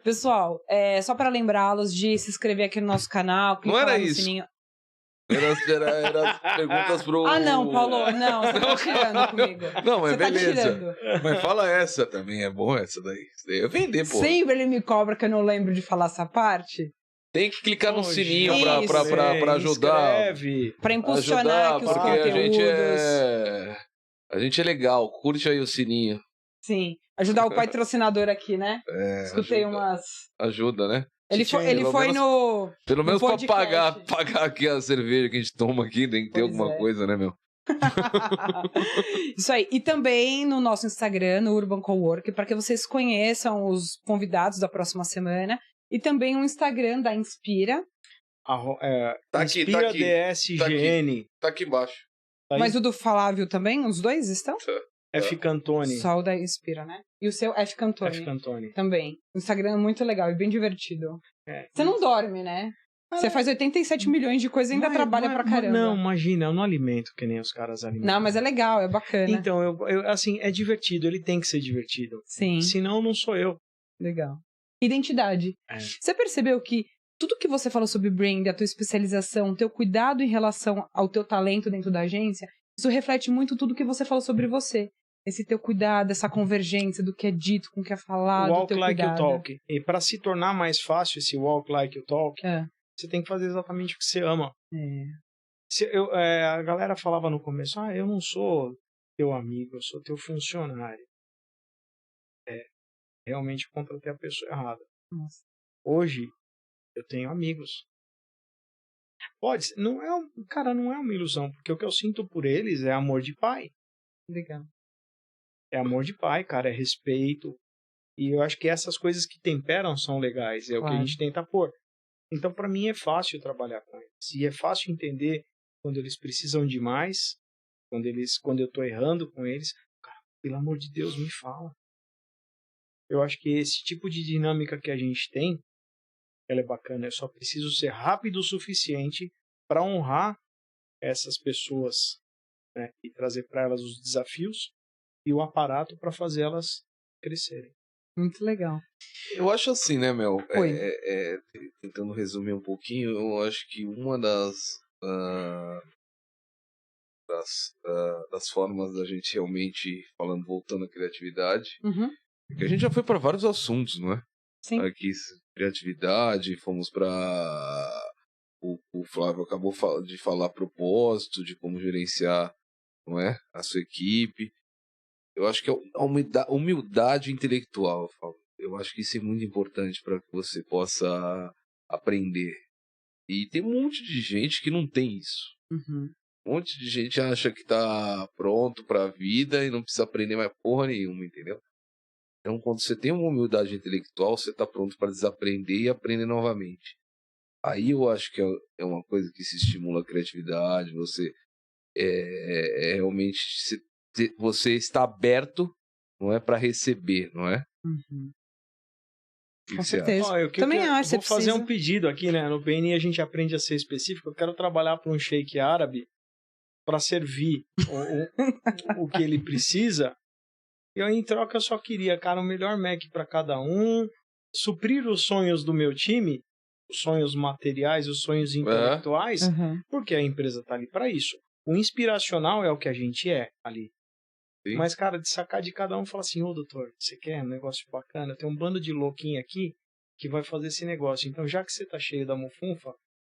S2: Pessoal, só para lembrá-los de se inscrever aqui no nosso canal.
S1: Não era
S2: lá no
S1: isso.
S2: Sininho.
S1: Era as perguntas pro...
S2: Ah, não, Paulo. Não, você tá tirando comigo.
S1: Não, mas
S2: você
S1: beleza. Mas fala essa também, é bom essa daí. Isso daí é vender, pô.
S2: Sempre ele me cobra que eu não lembro de falar essa parte.
S1: Tem que clicar no sininho
S2: isso.
S1: pra ajudar.
S2: Pra impulsionar aqui os conteúdos.
S1: A gente é legal. Curte aí o sininho.
S2: Sim. Ajudar o patrocinador aqui, né? Escutei
S1: ajuda.
S2: umas...
S1: Ajuda, né?
S2: Ele foi no...
S1: Pelo menos
S2: no
S1: pra pagar aqui a cerveja que a gente toma aqui, tem que ter alguma coisa, né, meu?
S2: Isso aí. E também no nosso Instagram, no Urban Cowork, para que vocês conheçam os convidados da próxima semana. E também o Instagram da Inspira.
S3: Tá aqui, Inspira DSGN.
S1: Tá aqui embaixo.
S3: Tá.
S2: Mas o do Flávio também? Os dois estão?
S3: F Cantoni.
S2: Só o da Inspira, né? E o seu F Cantoni.
S3: F Cantoni.
S2: Também. O Instagram é muito legal e bem divertido. Você não dorme, né? Você faz 87 milhões de coisas e ainda trabalha pra caramba.
S3: Não, imagina, eu não alimento que nem os caras alimentam.
S2: Não, mas é legal, é bacana.
S3: Então, assim, é divertido, ele tem que ser divertido.
S2: Sim.
S3: Senão, não sou eu.
S2: Legal. Identidade. Você percebeu que tudo que você falou sobre brand, a tua especialização, o teu cuidado em relação ao teu talento dentro da agência, isso reflete muito tudo que você falou sobre você. Esse teu cuidado, essa convergência do que é dito com o que é falado,
S3: Walk
S2: teu
S3: like
S2: cuidado.
S3: you talk. E para se tornar mais fácil esse walk like you talk, você tem que fazer exatamente o que você ama. A galera falava no começo, eu não sou teu amigo, eu sou teu funcionário. Realmente eu contratei a pessoa errada.
S2: Nossa.
S3: Hoje, eu tenho amigos. Não é uma ilusão, porque o que eu sinto por eles é amor de pai.
S2: Legal.
S3: É amor de pai, cara, é respeito. E eu acho que essas coisas que temperam são legais, o que a gente tenta pôr. Então, para mim, é fácil trabalhar com eles. E é fácil entender quando eles precisam de mais, quando eu tô errando com eles. Cara, pelo amor de Deus, me fala. Eu acho que esse tipo de dinâmica que a gente tem, ela é bacana. Eu só preciso ser rápido o suficiente para honrar essas pessoas, né, e trazer para elas os desafios e o aparato para fazer elas crescerem.
S2: Muito legal.
S1: Eu acho assim, né, Mel?
S2: Oi.
S1: Tentando resumir um pouquinho, eu acho que uma das formas da gente realmente, voltando à criatividade,
S2: Uhum.
S1: que a gente já foi para vários assuntos, não é?
S2: Sim.
S1: Aqui, criatividade, fomos para... O Flávio acabou de falar propósito, de como gerenciar, não é? A sua equipe. Eu acho que a humildade intelectual, eu falo. Eu acho que isso é muito importante para que você possa aprender. E tem um monte de gente que não tem isso.
S2: Uhum.
S1: Um monte de gente acha que tá pronto para a vida e não precisa aprender mais porra nenhuma, entendeu? Então, quando você tem uma humildade intelectual, você tá pronto para desaprender e aprender novamente. Aí eu acho que é uma coisa que se estimula a criatividade, você realmente você está aberto, não é, para receber, não é?
S2: Uhum.
S1: O que
S2: Com
S1: você acha?
S2: certeza.
S3: Eu
S2: Também acho,
S3: vou
S2: você
S3: fazer
S2: precisa.
S3: um pedido aqui, né? No PNI a gente aprende a ser específico. Eu quero trabalhar para um sheik árabe para servir o que ele precisa. E aí, em troca, eu só queria, cara, o melhor Mac para cada um, suprir os sonhos do meu time, os sonhos materiais, os sonhos intelectuais,
S2: Uhum.
S3: porque a empresa tá ali para isso. O inspiracional é o que a gente é ali.
S1: Sim.
S3: Mas, cara, de sacar de cada um e falar assim, ô doutor, você quer um negócio bacana? Tem um bando de louquinho aqui que vai fazer esse negócio. Então, já que você tá cheio da mufunfa,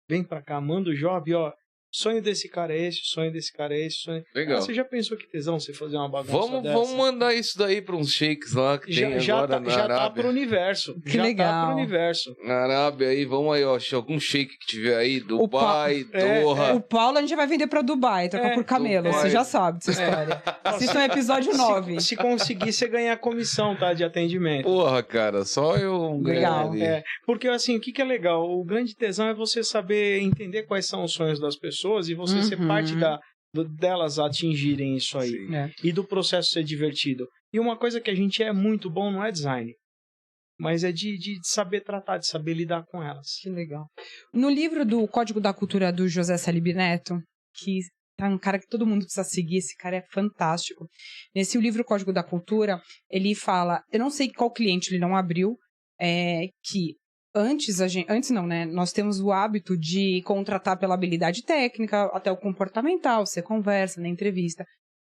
S3: vem pra cá, manda o job, ó. Sonho desse cara é esse, sonho desse cara é esse, sonho...
S1: Legal.
S3: Você já pensou que tesão você fazer uma bagunça dessa?
S1: Vamos mandar isso daí para uns shakes lá que tem agora na
S3: já tá
S1: Arábia.
S3: pro universo.
S2: Que
S3: já
S2: legal.
S3: tá pro universo.
S1: Na Arábia aí, vamos aí, ó. Algum shake que tiver aí, Dubai,
S3: É,
S1: Doha.
S2: O Paulo a gente vai vender pra Dubai, trocar por camelo.
S1: Dubai.
S2: Você já sabe dessa história. Assista o episódio 9.
S3: Se conseguir, você ganhar comissão, tá? De atendimento.
S1: Porra, cara, só eu
S2: Legal.
S1: ganho ali.
S3: Porque assim, o que é legal? O grande tesão é você saber entender quais são os sonhos das pessoas e você ser parte delas atingirem isso aí.
S1: Sim.
S2: É.
S3: E do processo ser divertido. E uma coisa que a gente é muito bom não é design, mas é de saber tratar, de saber lidar com elas.
S2: Que legal. No livro do Código da Cultura do José Salib Neto, que tá um cara que todo mundo precisa seguir, esse cara é fantástico. Nesse livro Código da Cultura, ele fala, eu não sei qual cliente ele não abriu, que antes não, né? Nós temos o hábito de contratar pela habilidade técnica, até o comportamental, você conversa na entrevista.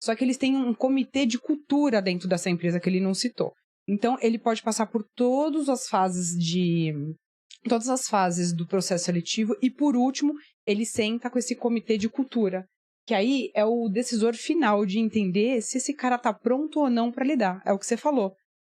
S2: Só que eles têm um comitê de cultura dentro dessa empresa que ele não citou. Então, ele pode passar por todas as fases do processo seletivo e, por último, ele senta com esse comitê de cultura, que aí é o decisor final de entender se esse cara tá pronto ou não para lidar. É o que você falou.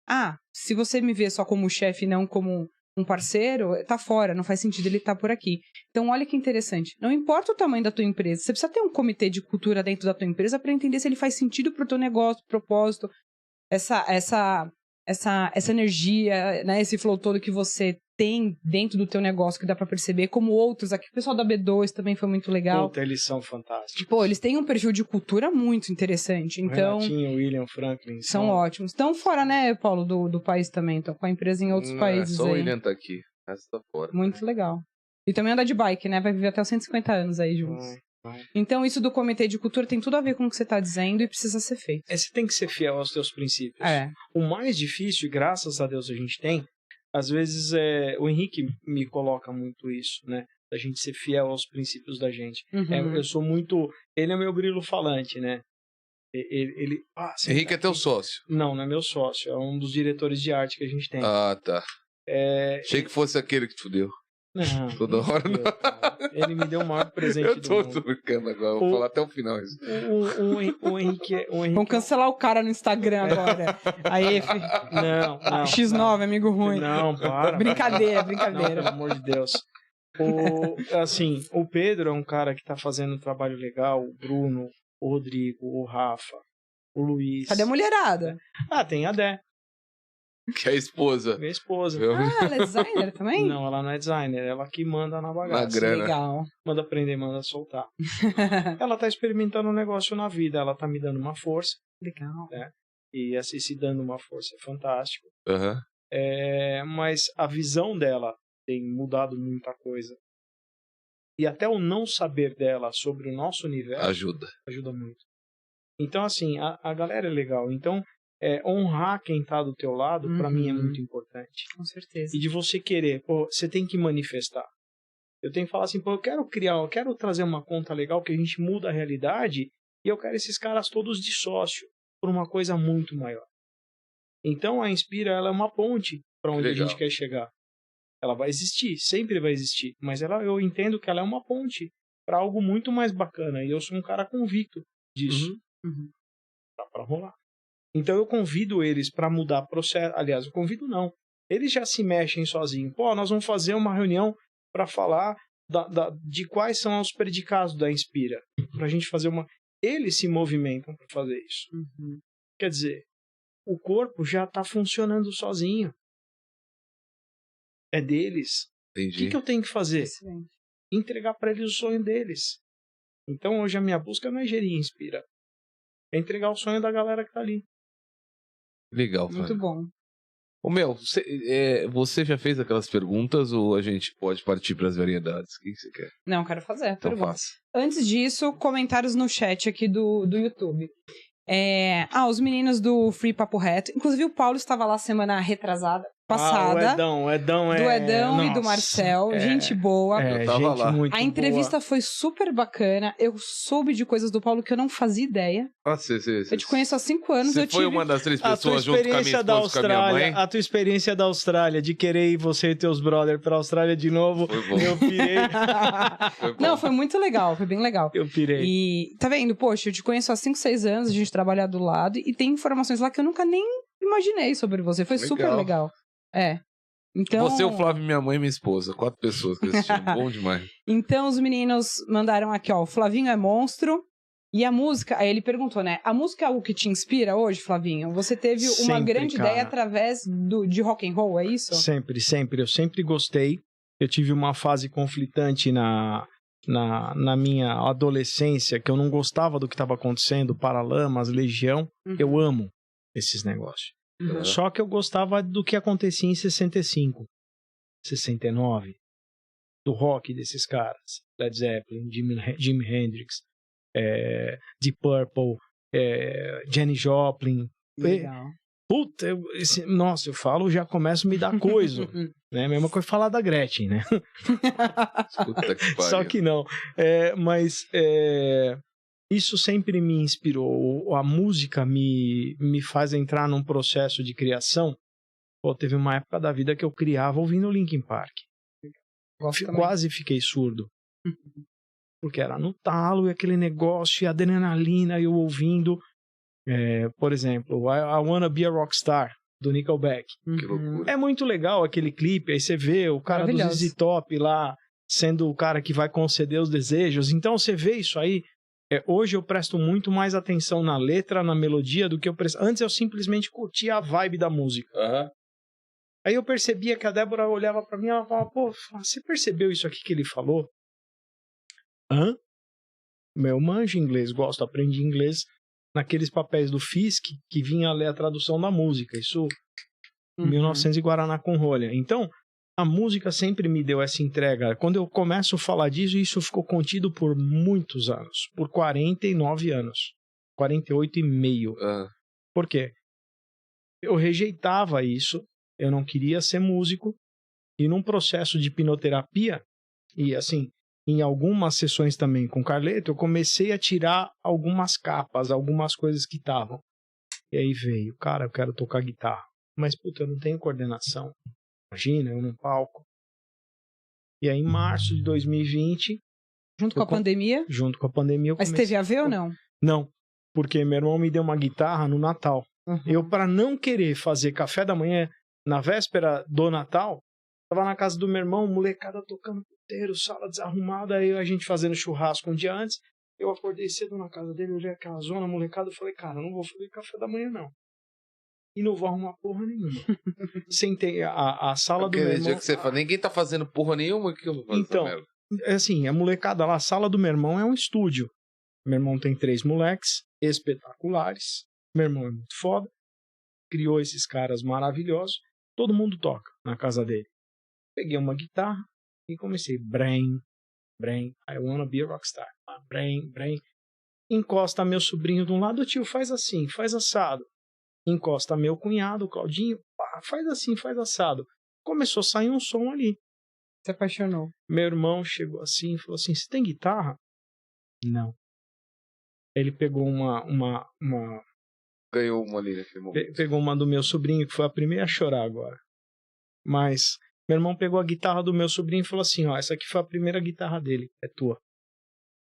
S2: Ah, se você me vê só como chefe e não como um parceiro, tá fora, não faz sentido ele estar por aqui. Então, olha que interessante. Não importa o tamanho da tua empresa, você precisa ter um comitê de cultura dentro da tua empresa para entender se ele faz sentido pro teu negócio, propósito, essa energia, né, esse flow todo que você tem dentro do teu negócio, que dá pra perceber, como outros aqui. O pessoal da B2 também foi muito legal.
S3: Puta, eles são fantásticos.
S2: Pô, eles têm um perfil de cultura muito interessante. Então,
S3: Renatinho, William, Franklin.
S2: são ótimos. Estão fora, né, Paulo, do país também. Estão com a empresa em outros países
S1: Só o
S2: aí.
S1: William tá aqui. Essa tá fora.
S2: Muito legal. E também anda de bike, né? Vai viver até os 150 anos aí juntos.
S3: Vai.
S2: Então, isso do comitê de cultura tem tudo a ver com o que você tá dizendo e precisa ser feito.
S3: Você tem que ser fiel aos teus princípios.
S2: É.
S3: O mais difícil, e graças a Deus a gente tem, às vezes o Henrique me coloca muito isso, né? Da gente ser fiel aos princípios da gente.
S2: Uhum.
S3: Eu sou muito... Ele é meu grilo falante, né?
S1: Henrique é teu sócio.
S3: Não é meu sócio. É um dos diretores de arte que a gente tem.
S1: Ah, tá. Achei que fosse aquele que te fudeu.
S3: Não,
S1: Toda hora
S3: Deus, cara. Ele me deu o maior presente
S1: Eu
S3: do
S1: tô
S3: mundo.
S1: brincando agora, vou falar até o final isso.
S3: O Henrique...
S2: Vamos cancelar o cara no Instagram agora. Aí,
S3: Não.
S2: X9, amigo ruim.
S3: Não, para.
S2: Brincadeira.
S3: Não, pelo amor de Deus. O Pedro é um cara que tá fazendo um trabalho legal, o Bruno, o Rodrigo, o Rafa, o Luiz.
S2: Cadê a mulherada?
S3: Tem a Dé,
S1: Que é a esposa.
S3: minha esposa.
S2: Ah, ela é designer também?
S3: Não, ela não é designer, ela que manda na bagaça.
S1: Na grana.
S2: Legal.
S3: Manda prender, manda soltar. Ela tá experimentando um negócio na vida, ela tá me dando uma força.
S2: Legal.
S3: E se dando uma força é fantástico.
S1: Aham.
S3: Mas a visão dela tem mudado muita coisa. E até o não saber dela sobre o nosso universo
S1: Ajuda.
S3: ajuda muito. Então, assim, a galera é legal. Então, honrar quem tá do teu lado, pra mim, é muito importante.
S2: Com certeza.
S3: E de você querer, você tem que manifestar. Eu tenho que falar assim, eu quero trazer uma conta legal que a gente muda a realidade e eu quero esses caras todos de sócio por uma coisa muito maior. Então, a Inspira, ela é uma ponte para onde a gente quer chegar. Ela vai existir, sempre vai existir, mas eu entendo que ela é uma ponte para algo muito mais bacana e eu sou um cara convicto disso. Dá para rolar. Então, eu convido eles para mudar processo. Aliás, eu convido não. Eles já se mexem sozinhos. Nós vamos fazer uma reunião para falar de quais são os predicados da Inspira. Para a gente fazer uma... Eles se movimentam para fazer isso. Quer dizer, o corpo já está funcionando sozinho. É deles.
S1: Entendi.
S3: O que eu tenho que fazer?
S2: Excelente.
S3: Entregar para eles o sonho deles. Então, hoje a minha busca não é gerir Inspira. É entregar o sonho da galera que está ali.
S1: Legal,
S2: Muito bom.
S1: Ô, Mel, você já fez aquelas perguntas ou a gente pode partir para as variedades? O que você quer?
S2: Não, quero fazer a
S1: Então
S2: pergunta.
S1: faça.
S2: Antes disso, comentários no chat aqui do YouTube. Os meninos do Free Papo Reto. Inclusive, o Paulo estava lá semana retrasada, passada.
S3: O Edão
S2: do Edão e do Marcel. Gente boa.
S1: Eu tava
S3: gente
S1: lá.
S3: muito
S2: A entrevista foi super bacana. Eu soube de coisas do Paulo que eu não fazia ideia. Eu te conheço há 5 anos.
S1: Você foi uma das 3 pessoas junto com a minha esposa e com a minha mãe?
S3: A tua experiência da Austrália, de querer ir você e teus brothers pra Austrália de novo.
S1: Foi bom.
S3: Eu pirei.
S1: Foi bom.
S2: Não, foi muito legal. Foi bem legal.
S3: Eu pirei.
S2: E tá vendo? Poxa, eu te conheço há 5, 6 anos. A gente trabalha do lado. E tem informações lá que eu nunca nem imaginei sobre você. Foi super legal. Então...
S1: Você, o Flávio, minha mãe e minha esposa. 4 pessoas que assistiram. Bom demais.
S2: Então, os meninos mandaram aqui, ó. O Flavinho é monstro. E a música... Aí ele perguntou, né? A música é algo que te inspira hoje, Flavinho? Você teve uma grande ideia através de rock and roll, é isso?
S3: Sempre. Eu sempre gostei. Eu tive uma fase conflitante na minha adolescência, que eu não gostava do que estava acontecendo. Paralamas, Legião. Eu amo esses negócios. Só que eu gostava do que acontecia em 65, 69, do rock desses caras, Led Zeppelin, Jimi Hendrix, Deep Purple, Janis Joplin.
S2: Legal.
S3: Puta, nossa, eu falo, já começo a me dar coisa, né? Mesma coisa falar da Gretchen, né?
S1: Puta que pariu.
S3: Só que não. Mas isso sempre me inspirou. A música me faz entrar num processo de criação. Teve uma época da vida que eu criava ouvindo Linkin Park. Quase fiquei surdo. Porque era no talo e aquele negócio, e adrenalina, e eu ouvindo. Por exemplo, I Wanna Be a Rockstar, do Nickelback.
S1: Que loucura.
S3: É muito legal aquele clipe, aí você vê o cara do ZZ Top lá, sendo o cara que vai conceder os desejos. Então você vê isso aí. Hoje eu presto muito mais atenção na letra, na melodia, do que eu presto. Antes eu simplesmente curtia a vibe da música. Aí eu percebia que a Débora olhava pra mim e ela falava, você percebeu isso aqui que ele falou? Hã? Eu manjo inglês, aprendi inglês naqueles papéis do Fisk que vinha a ler a tradução da música. Isso 1900 e Guaraná com rolha. Então, a música sempre me deu essa entrega. Quando eu começo a falar disso, isso ficou contido por muitos anos. Por 49 anos. 48 e meio. Por quê? Eu rejeitava isso. Eu não queria ser músico. E num processo de hipnoterapia, e assim, em algumas sessões também com Carleto, eu comecei a tirar algumas capas, algumas coisas que estavam. E aí veio, cara, eu quero tocar guitarra. Mas, puta, eu não tenho coordenação. Imagina, eu num palco. E aí, em março de 2020...
S2: Junto com a pandemia?
S3: Junto com a pandemia eu comecei...
S2: Mas teve a ver ou não?
S3: Não, porque meu irmão me deu uma guitarra no Natal. Eu, para não querer fazer café da manhã na véspera do Natal, tava na casa do meu irmão, molecada tocando puteiro, sala desarrumada, aí a gente fazendo churrasco um dia antes. Eu acordei cedo na casa dele, olhei aquela zona, molecada, e falei, cara, eu não vou fazer café da manhã, não. E não vou arrumar porra nenhuma. Sentei a sala do meu irmão...
S1: Que você fala, ninguém tá fazendo porra nenhuma, o que eu vou fazer?
S3: Então, assim, a molecada lá, a sala do meu irmão é um estúdio. Meu irmão tem 3 moleques espetaculares. Meu irmão é muito foda. Criou esses caras maravilhosos. Todo mundo toca na casa dele. Peguei uma guitarra e comecei. Brain, I wanna be a rockstar. Brain. encosta meu sobrinho de um lado, tio, faz assim, faz assado. Encosta meu cunhado, o Claudinho, pá, faz assim, faz assado. Começou a sair um som ali.
S2: Se apaixonou.
S3: Meu irmão chegou assim e falou assim, você tem guitarra? Não. Ele pegou
S1: Ganhou uma ali naquele momento.
S3: Pegou uma do meu sobrinho, que foi a primeira a chorar agora. Mas meu irmão pegou a guitarra do meu sobrinho e falou assim, ó, essa aqui foi a primeira guitarra dele, é tua.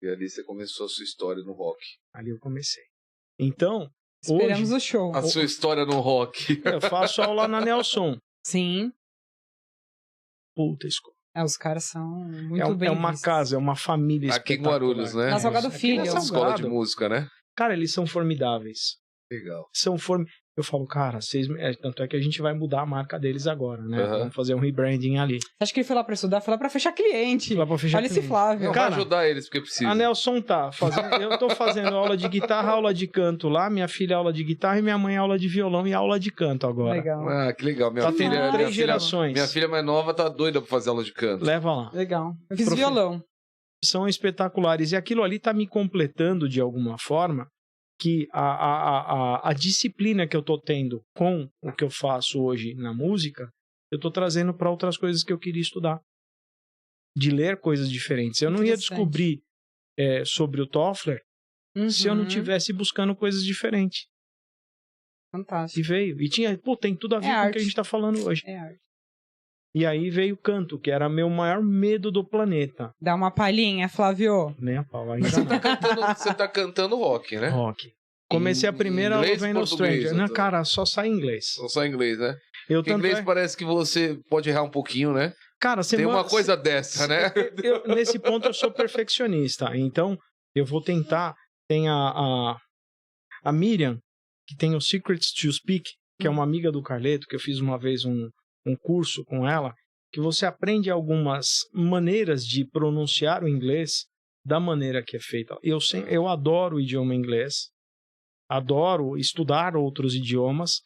S1: E ali você começou a sua história no rock.
S3: Ali eu comecei. Então,
S2: Esperamos
S3: hoje,
S2: o show.
S1: A sua história no rock.
S3: eu faço aula na Nelson.
S2: Sim.
S3: Puta escola.
S2: Os caras são muito bem
S3: É uma
S2: vistos.
S3: casa, é uma família
S1: Aqui em
S3: espetacular.
S1: Guarulhos, né?
S2: Na Salgado Filho.
S1: Essa escola de música, né?
S3: Cara, eles são formidáveis.
S1: Legal.
S3: Eu falo, cara, tanto é que a gente vai mudar a marca deles agora, né?
S1: Aham.
S3: Vamos fazer um rebranding ali.
S2: Você acha que ele foi lá pra estudar? Foi lá pra fechar cliente.
S3: Lá pra fechar
S2: Olha esse
S3: cliente.
S2: Flávio.
S1: Não,
S3: Cara,
S1: vai ajudar eles porque precisa.
S3: A Nelson tá fazendo. Eu tô fazendo aula de guitarra, aula de canto lá. Minha filha aula de guitarra e minha mãe aula de violão e aula de canto agora.
S2: Legal.
S1: Ah, que legal. Minha
S3: Tá
S1: filha,
S3: tendo
S1: minha
S3: 3
S1: filha-
S3: gerações.
S1: Minha filha mais nova tá doida pra fazer aula de canto.
S3: Leva lá.
S2: Legal. Eu fiz
S3: Profe-
S2: violão.
S3: São espetaculares. E aquilo ali tá me completando de alguma forma que a disciplina que eu tô tendo com o que eu faço hoje na música, eu tô trazendo para outras coisas que eu queria estudar. De ler coisas diferentes. Eu não ia
S2: Interessante.
S3: descobrir sobre o Toffler se eu não
S2: Uhum.
S3: tivesse buscando coisas diferentes.
S2: Fantástico.
S3: E veio. E tinha, tem tudo a ver com o
S2: arte.
S3: que a gente tá falando hoje.
S2: É arte.
S3: E aí veio o canto, que era meu maior medo do planeta.
S2: Dá uma palhinha, Flávio.
S3: Nem a pau, ainda
S1: Você tá cantando rock, né?
S3: não. Rock. Comecei a primeira
S1: Inglês,
S3: Love No
S1: português,
S3: Stranger. Não,
S1: então.
S3: cara, só sai em inglês.
S1: Não só inglês, né?
S3: Eu
S1: Porque
S3: tanto
S1: inglês
S3: é...
S1: parece que você pode errar um pouquinho, né?
S3: Cara,
S1: Tem uma coisa dessa, né?
S3: Nesse ponto eu sou perfeccionista. Então, eu vou tentar. Tem a Miriam, que tem o Secrets to Speak, que é uma amiga do Carleto, que eu fiz uma vez um curso com ela, que você aprende algumas maneiras de pronunciar o inglês da maneira que é feita. Eu adoro o idioma inglês, adoro estudar outros idiomas,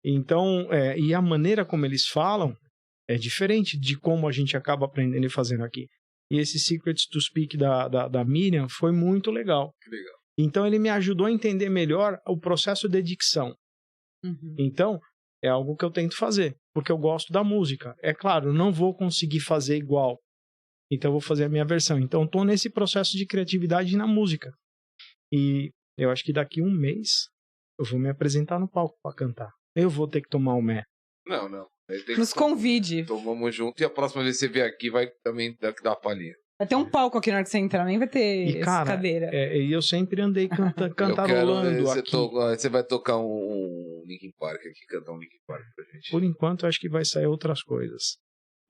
S3: então, e a maneira como eles falam é diferente de como a gente acaba aprendendo e fazendo aqui. E esse Secrets to Speak da Miriam foi muito legal.
S1: Que legal.
S3: Então, ele me ajudou a entender melhor o processo de dicção.
S2: Uhum.
S3: Então, é algo que eu tento fazer, porque eu gosto da música. É claro, eu não vou conseguir fazer igual. Então, eu vou fazer a minha versão. Então, estou nesse processo de criatividade na música. E eu acho que daqui 1 mês, eu vou me apresentar no palco para cantar. Eu vou ter que tomar o mé.
S1: Não.
S2: Nos convide.
S1: Então vamos junto e a próxima vez que você vier aqui vai também dar a palhinha.
S2: Vai ter um palco aqui na hora que você entrar, nem vai ter
S3: E, cara,
S2: cadeira.
S3: E eu sempre andei
S1: Eu
S3: cantarolando
S1: quero,
S3: aqui.
S1: você vai tocar um Linkin Park aqui, cantar um Linkin Park pra gente.
S3: Por enquanto, eu acho que vai sair outras coisas.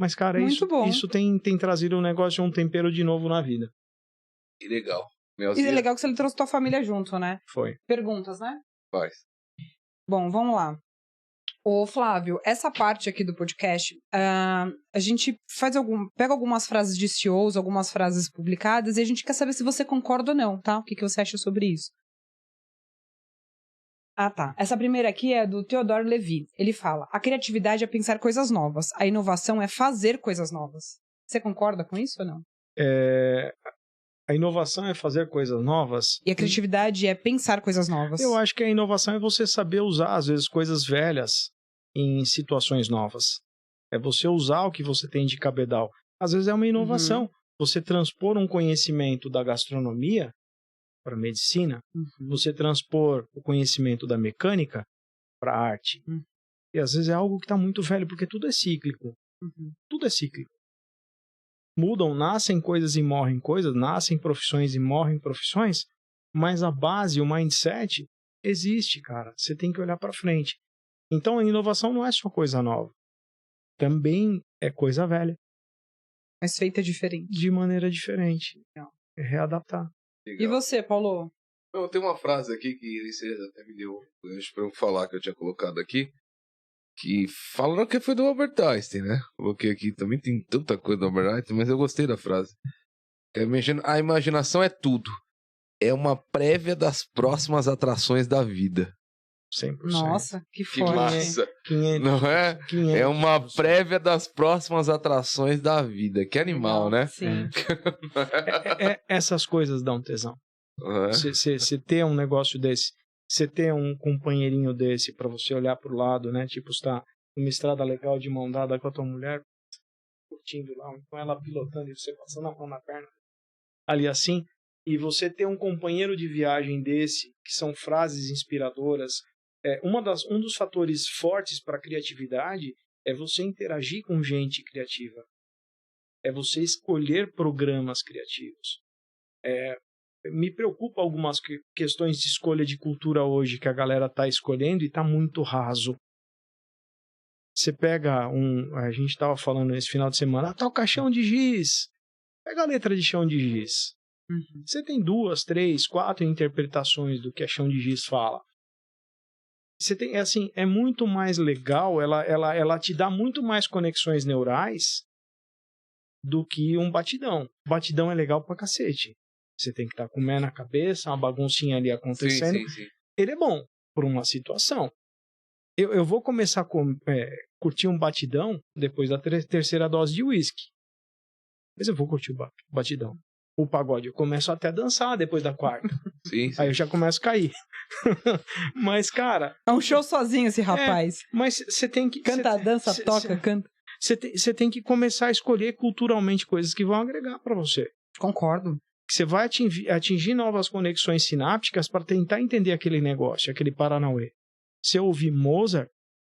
S3: Mas, cara,
S2: Muito bom.
S3: isso tem trazido um negócio, um tempero de novo na vida.
S1: Que legal.
S2: E é legal que você trouxe tua família junto, né?
S3: Foi.
S2: Perguntas, né?
S1: Faz.
S2: Bom, vamos lá. Ô, Flávio, essa parte aqui do podcast, a gente pega algumas frases de CEOs, algumas frases publicadas, e a gente quer saber se você concorda ou não, tá? O que você acha sobre isso? Ah, tá. Essa primeira aqui é do Theodore Levy. Ele fala, a criatividade é pensar coisas novas, a inovação é fazer coisas novas. Você concorda com isso ou não?
S3: A inovação é fazer coisas novas.
S2: E a criatividade é pensar coisas novas.
S3: Eu acho que a inovação é você saber usar, às vezes, coisas velhas em situações novas. É você usar o que você tem de cabedal. Às vezes é uma inovação. Você transpor um conhecimento da gastronomia para a medicina, você transpor o conhecimento da mecânica para a arte. E às vezes é algo que está muito velho, porque tudo é cíclico. Tudo é cíclico. Mudam, nascem coisas e morrem coisas, nascem profissões e morrem profissões, mas a base, o mindset, existe, cara. Você tem que olhar para frente. Então a inovação não é só coisa nova. Também é coisa velha.
S2: Mas feita diferente.
S3: De maneira diferente. É readaptar.
S1: Legal.
S2: E você, Paulo?
S1: Não, tem uma frase aqui que você até me deu para eu falar, que eu tinha colocado aqui, que falaram que foi do Albert Einstein, né? Coloquei aqui, também tem tanta coisa do Albert Einstein, mas eu gostei da frase. A imaginação é tudo. É uma prévia das próximas atrações da vida.
S3: 100%.
S2: Nossa, que
S1: Que
S2: forte.
S1: massa.
S3: 500,
S1: Não é?
S3: 500.
S1: É uma prévia das próximas atrações da vida. Que animal, né?
S2: Sim.
S3: Essas coisas dão tesão. Você ter um negócio desse, você ter um companheirinho desse pra você olhar pro lado, né? Tipo, você tá numa estrada legal de mão dada com a tua mulher, curtindo lá, com ela pilotando e você passando a mão na perna ali assim, e você ter um companheiro de viagem desse, que são frases inspiradoras. Um dos fatores fortes para a criatividade é você interagir com gente criativa. É você escolher programas criativos. Me preocupa algumas questões de escolha de cultura hoje que a galera está escolhendo e está muito raso. Você pega a gente estava falando esse final de semana, tá o caixão de giz. Pega a letra de chão de giz.
S2: Uhum.
S3: Você tem 2, 3, 4 interpretações do que a chão de giz fala. Você tem, assim, é muito mais legal, ela te dá muito mais conexões neurais do que um batidão. Batidão é legal pra cacete. Você tem que estar com o mé na cabeça, uma baguncinha ali acontecendo.
S1: Sim.
S3: Ele é bom por uma situação. Eu vou começar a curtir um batidão depois da terceira dose de uísque. Mas eu vou curtir o batidão. O pagode, eu começo até a dançar depois da quarta.
S1: Sim.
S3: Aí eu já começo a cair. Mas, cara...
S2: É um show sozinho esse rapaz.
S3: Mas você tem que...
S2: Canta, dança, toca, canta.
S3: Você tem que começar a escolher culturalmente coisas que vão agregar pra você.
S2: Concordo.
S3: Você vai atingir novas conexões sinápticas para tentar entender aquele negócio, aquele Paranauê. Se eu ouvir Mozart,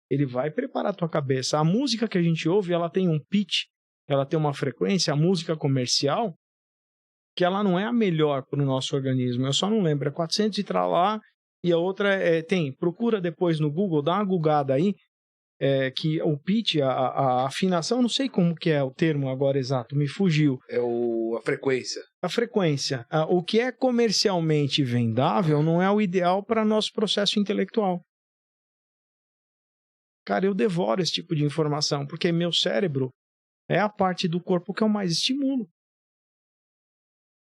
S3: ele vai preparar a tua cabeça. A música que a gente ouve, ela tem um pitch, ela tem uma frequência, a música comercial, que ela não é a melhor para o nosso organismo. Eu só não lembro, é 400 e tralá, e a outra procura depois no Google, dá uma googada aí, que o pitch, a afinação, não sei como que é o termo agora exato, me fugiu.
S1: A frequência.
S3: A frequência. O que é comercialmente vendável não é o ideal para nosso processo intelectual. Cara, eu devoro esse tipo de informação, porque meu cérebro é a parte do corpo que eu mais estimulo.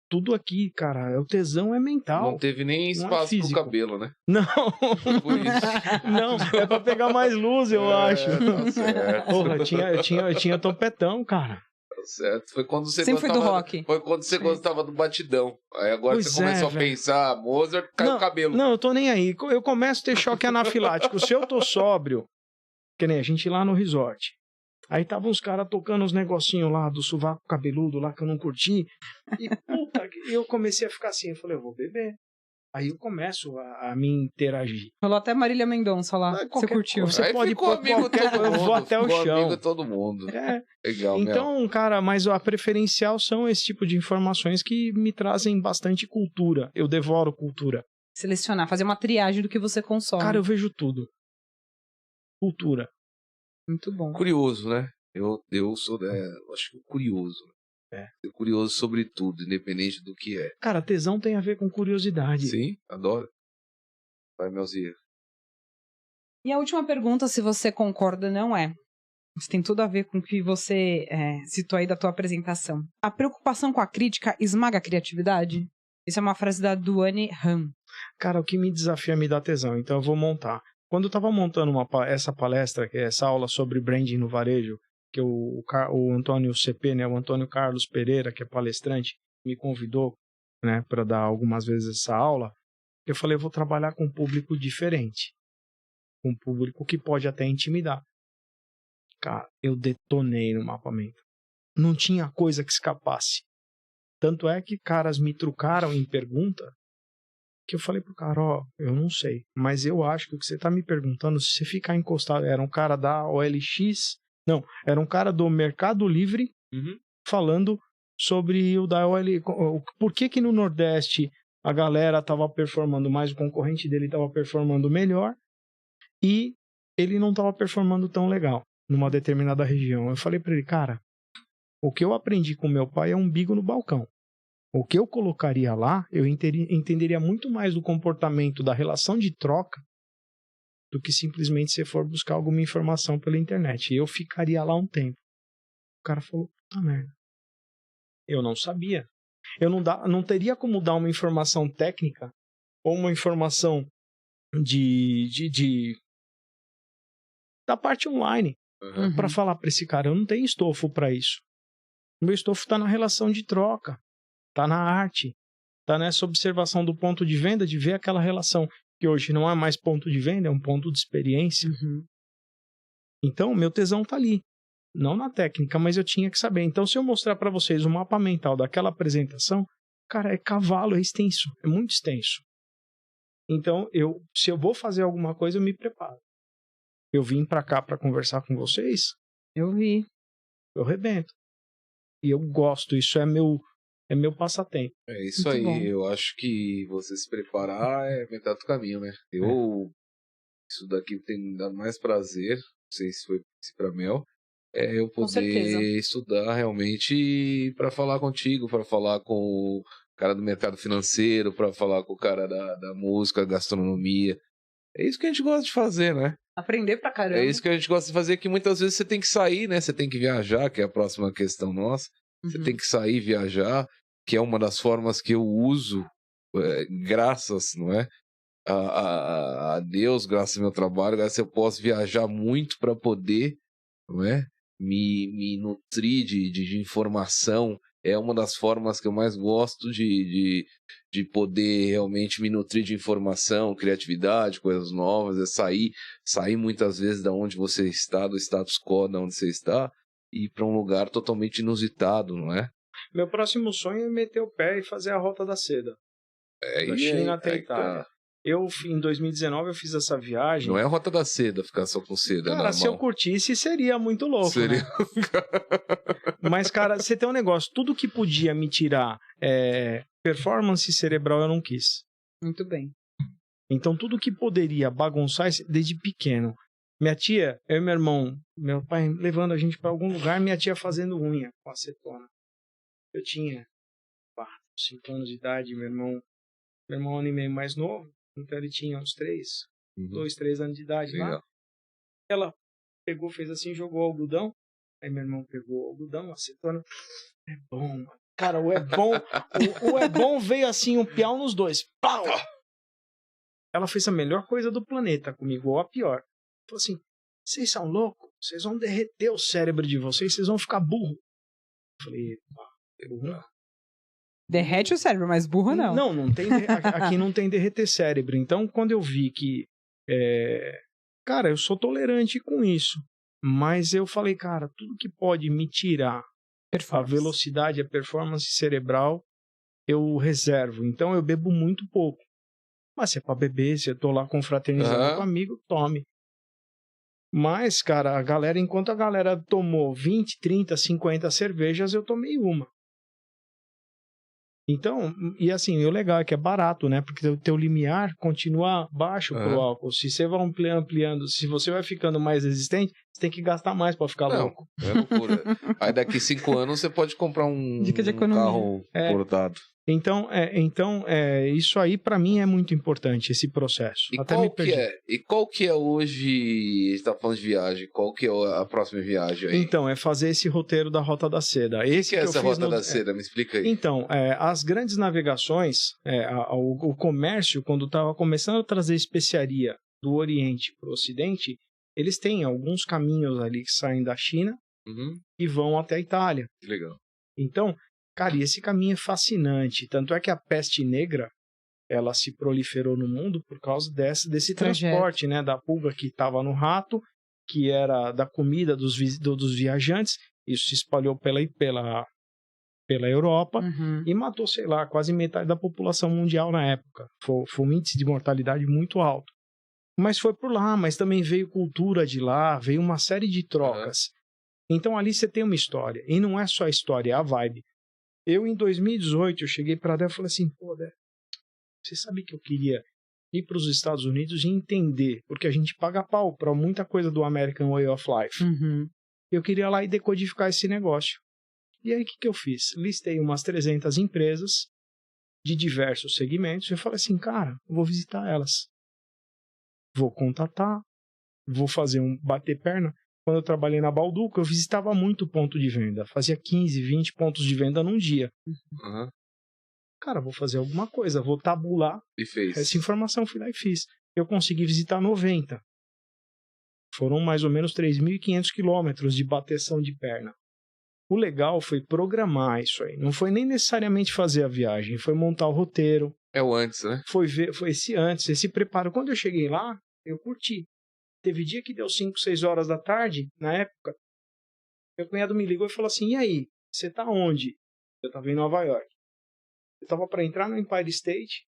S3: Tudo aqui, cara, o tesão é mental.
S1: Não teve nem espaço pro cabelo, né?
S3: Não.
S1: Por isso.
S3: Não, é pra pegar mais luz, eu acho.
S1: Tá certo.
S3: Porra, eu tinha topetão, cara.
S1: Tá certo. Foi quando você
S2: Sempre foi do rock.
S1: Foi quando você gostava do batidão. Aí agora você começou a pensar, Mozart, caiu o cabelo.
S3: Não, eu tô nem aí. Eu começo a ter choque anafilático. Se eu tô sóbrio, que nem a gente lá no resort. Aí estavam uns caras tocando uns negocinhos lá do sovaco cabeludo lá que eu não curti. E puta, eu comecei a ficar assim. Eu falei, eu vou beber. Aí eu começo a me interagir.
S2: Rolou até Marília Mendonça lá. Você curtiu.
S3: Você
S1: aí
S3: pode
S1: ficou amigo
S3: qualquer,
S1: todo mundo.
S3: eu vou até o chão.
S1: Amigo todo mundo. Legal,
S3: então, cara, mas a preferencial são esse tipo de informações que me trazem bastante cultura. Eu devoro cultura.
S2: Selecionar, fazer uma triagem do que você consome.
S3: Cara, eu vejo tudo. Cultura.
S2: Muito bom.
S1: Curioso, né? Eu sou, acho que curioso. Ser curioso sobre tudo, independente do que é.
S3: Cara, tesão tem a ver com curiosidade.
S1: Sim, adoro. Vai, Melzinha.
S2: E a última pergunta, se você concorda, não é. Isso tem tudo a ver com o que você citou aí da tua apresentação. A preocupação com a crítica esmaga a criatividade? Isso é uma frase da Duane Han.
S3: Cara, o que me desafia me dá tesão, então eu vou montar. Quando eu estava montando essa palestra, que é essa aula sobre branding no varejo, que o Antônio CP, né, o Antônio Carlos Pereira, que é palestrante, me convidou, né, para dar algumas vezes essa aula, eu falei, eu vou trabalhar com um público diferente. Um público que pode até intimidar. Cara, eu detonei no mapeamento. Não tinha coisa que escapasse. Tanto é que caras me trucaram em pergunta, que eu falei pro cara, eu não sei, mas eu acho que o que você tá me perguntando, se você ficar encostado, era um cara da OLX, não, era um cara do Mercado Livre, falando sobre o da OLX, por que no Nordeste a galera tava performando mais, o concorrente dele tava performando melhor, e ele não tava performando tão legal, numa determinada região. Eu falei pra ele, cara, o que eu aprendi com meu pai é umbigo no balcão. O que eu colocaria lá, eu entenderia muito mais do comportamento da relação de troca do que simplesmente se for buscar alguma informação pela internet. E eu ficaria lá um tempo. O cara falou, puta merda. Eu não sabia. Eu não teria como dar uma informação técnica ou uma informação da parte online para falar para esse cara. Eu não tenho estofo para isso. O meu estofo está na relação de troca. Tá na arte, tá nessa observação do ponto de venda, de ver aquela relação, que hoje não é mais ponto de venda, é um ponto de experiência. Então, meu tesão tá ali. Não na técnica, mas eu tinha que saber. Então, se eu mostrar para vocês o mapa mental daquela apresentação, cara, é cavalo, é extenso, é muito extenso. Então, se eu vou fazer alguma coisa, eu me preparo. Eu vim para cá para conversar com vocês.
S2: Eu vi.
S3: Eu arrebento. E eu gosto, isso é meu passatempo.
S1: É isso
S2: Muito
S1: aí,
S2: bom.
S1: eu acho que você se preparar é metade do caminho, né? Isso daqui tem dado mais prazer, não sei se foi pra Mel, eu
S2: Com certeza.
S1: poder estudar realmente para falar contigo, para falar com o cara do mercado financeiro, para falar com o cara da música, gastronomia. É isso que a gente gosta de fazer, né?
S2: Aprender pra caramba.
S1: É isso que a gente gosta de fazer, que muitas vezes você tem que sair, né? Você tem que viajar, que é a próxima questão nossa. Você tem que sair, viajar, que é uma das formas que eu uso, graças, não é? A Deus, graças ao meu trabalho, graças eu posso viajar muito para poder, não é? Me nutrir de informação. É uma das formas que eu mais gosto de poder realmente me nutrir de informação, criatividade, coisas novas, é sair muitas vezes da onde você está, do status quo da onde você está, e ir para um lugar totalmente inusitado, não é?
S3: Meu próximo sonho é meter o pé e fazer a Rota da Seda. Da China até a Itália. Em 2019, eu fiz essa viagem.
S1: Não é a Rota da Seda, ficar só com seda,
S3: cara,
S1: normal.
S3: se eu curtisse, seria muito louco,
S1: Seria...
S3: né? Mas, cara, você tem um negócio. Tudo que podia me tirar performance cerebral, eu não quis.
S2: Muito bem.
S3: Então, tudo que poderia bagunçar, desde pequeno. Minha tia, eu e meu irmão, meu pai levando a gente para algum lugar, minha tia fazendo unha com acetona. Eu tinha 4, 5 anos de idade, meu irmão é um ano e meio mais novo, então ele tinha uns 2, 3 anos de idade.
S1: Legal.
S3: Lá. Ela pegou, fez assim, jogou algodão. Aí meu irmão pegou o algodão, acetona. É bom, mano. Cara, o é bom, o é bom veio assim, um piau nos dois. Pau! Ela fez a melhor coisa do planeta comigo, ou a pior. Falou assim, vocês são loucos? Vocês vão derreter o cérebro de vocês vão ficar burro. Eu falei, burro?
S2: Derrete o cérebro, mas burro não.
S3: Não tem aqui não tem derreter cérebro. Então, quando eu vi que cara, eu sou tolerante com isso, mas eu falei, cara, tudo que pode me tirar a velocidade, a performance cerebral, eu reservo. Então, eu bebo muito pouco. Mas se é pra beber, se eu tô lá confraternizando com amigo, tome. Mas, cara, enquanto a galera tomou 20, 30, 50 cervejas, eu tomei uma. Então, e assim, o legal é que é barato, né? Porque o teu limiar continua baixo pro álcool. Se você vai ampliando, se você vai ficando mais resistente, você tem que gastar mais pra ficar louco.
S1: É loucura. Aí daqui 5 anos você pode comprar um carro importado.
S3: Então, isso aí pra mim é muito importante, esse processo.
S1: E qual que é hoje, a gente tá falando de viagem, qual que é a próxima viagem aí?
S3: Então, é fazer esse roteiro da Rota da Seda.
S1: O que é essa Rota da Seda? Me explica aí.
S3: Então, as grandes navegações, o comércio, quando estava começando a trazer especiaria do Oriente para o Ocidente, eles têm alguns caminhos ali que saem da China e vão até a Itália.
S1: Que legal.
S3: Então, cara, e esse caminho é fascinante. Tanto é que a peste negra, ela se proliferou no mundo por causa desse transporte, né? Da pulga que estava no rato, que era da comida dos viajantes. Isso se espalhou pela Europa e matou, sei lá, quase metade da população mundial na época. Foi um índice de mortalidade muito alto. Mas foi por lá, mas também veio cultura de lá, veio uma série de trocas. Então ali você tem uma história. E não é só a história, é a vibe. Eu, em 2018, eu cheguei para Dé e falei assim, pô, Dé, você sabe que eu queria ir para os Estados Unidos e entender, porque a gente paga pau para muita coisa do American Way of Life. Eu queria lá e decodificar esse negócio. E aí, o que eu fiz? Listei umas 300 empresas de diversos segmentos e eu falei assim, cara, eu vou visitar elas. Vou contatar, vou fazer bater perna. Quando eu trabalhei na Balduco, eu visitava muito ponto de venda. Fazia 15, 20 pontos de venda num dia. Cara, vou fazer alguma coisa, vou tabular.
S1: E fez.
S3: Essa informação, fui lá e fiz. Eu consegui visitar 90. Foram mais ou menos 3.500 quilômetros de bateção de perna. O legal foi programar isso aí. Não foi nem necessariamente fazer a viagem, foi montar o roteiro.
S1: É o antes, né?
S3: Foi esse antes, esse preparo. Quando eu cheguei lá, eu curti. Teve dia que deu 5, 6 horas da tarde, na época, meu cunhado me ligou e falou assim, e aí, você tá onde? Eu tava em Nova York. Eu tava pra entrar no Empire State.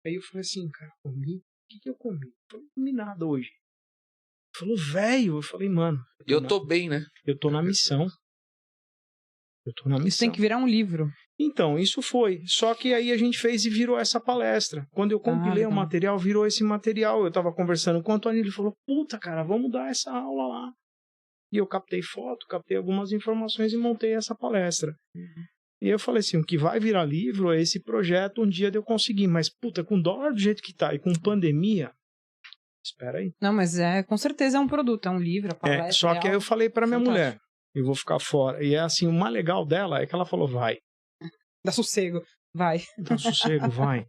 S3: Aí eu falei assim, cara, comi? O que eu comi? Eu falei, não comi nada hoje. Ele falou, velho. Eu falei, mano.
S1: Eu tô bem, né?
S3: Eu tô na missão.
S2: Isso tem que virar um livro.
S3: Então, isso foi. Só que aí a gente fez e virou essa palestra. Quando eu compilei o material, virou esse material. Eu tava conversando com o Antônio, ele falou, puta, cara, vamos dar essa aula lá. E eu captei foto, captei algumas informações e montei essa palestra. E eu falei assim, o que vai virar livro é esse projeto um dia de eu conseguir. Mas, puta, com dólar do jeito que tá e com pandemia, espera aí.
S2: Não, mas com certeza é um produto, é um livro, a palestra.
S3: Só que aí eu falei pra minha
S2: fantástico.
S3: mulher, eu vou ficar fora. E é assim, o mais legal dela é que ela falou, vai.
S2: Dá sossego, vai.
S3: Dá sossego, vai.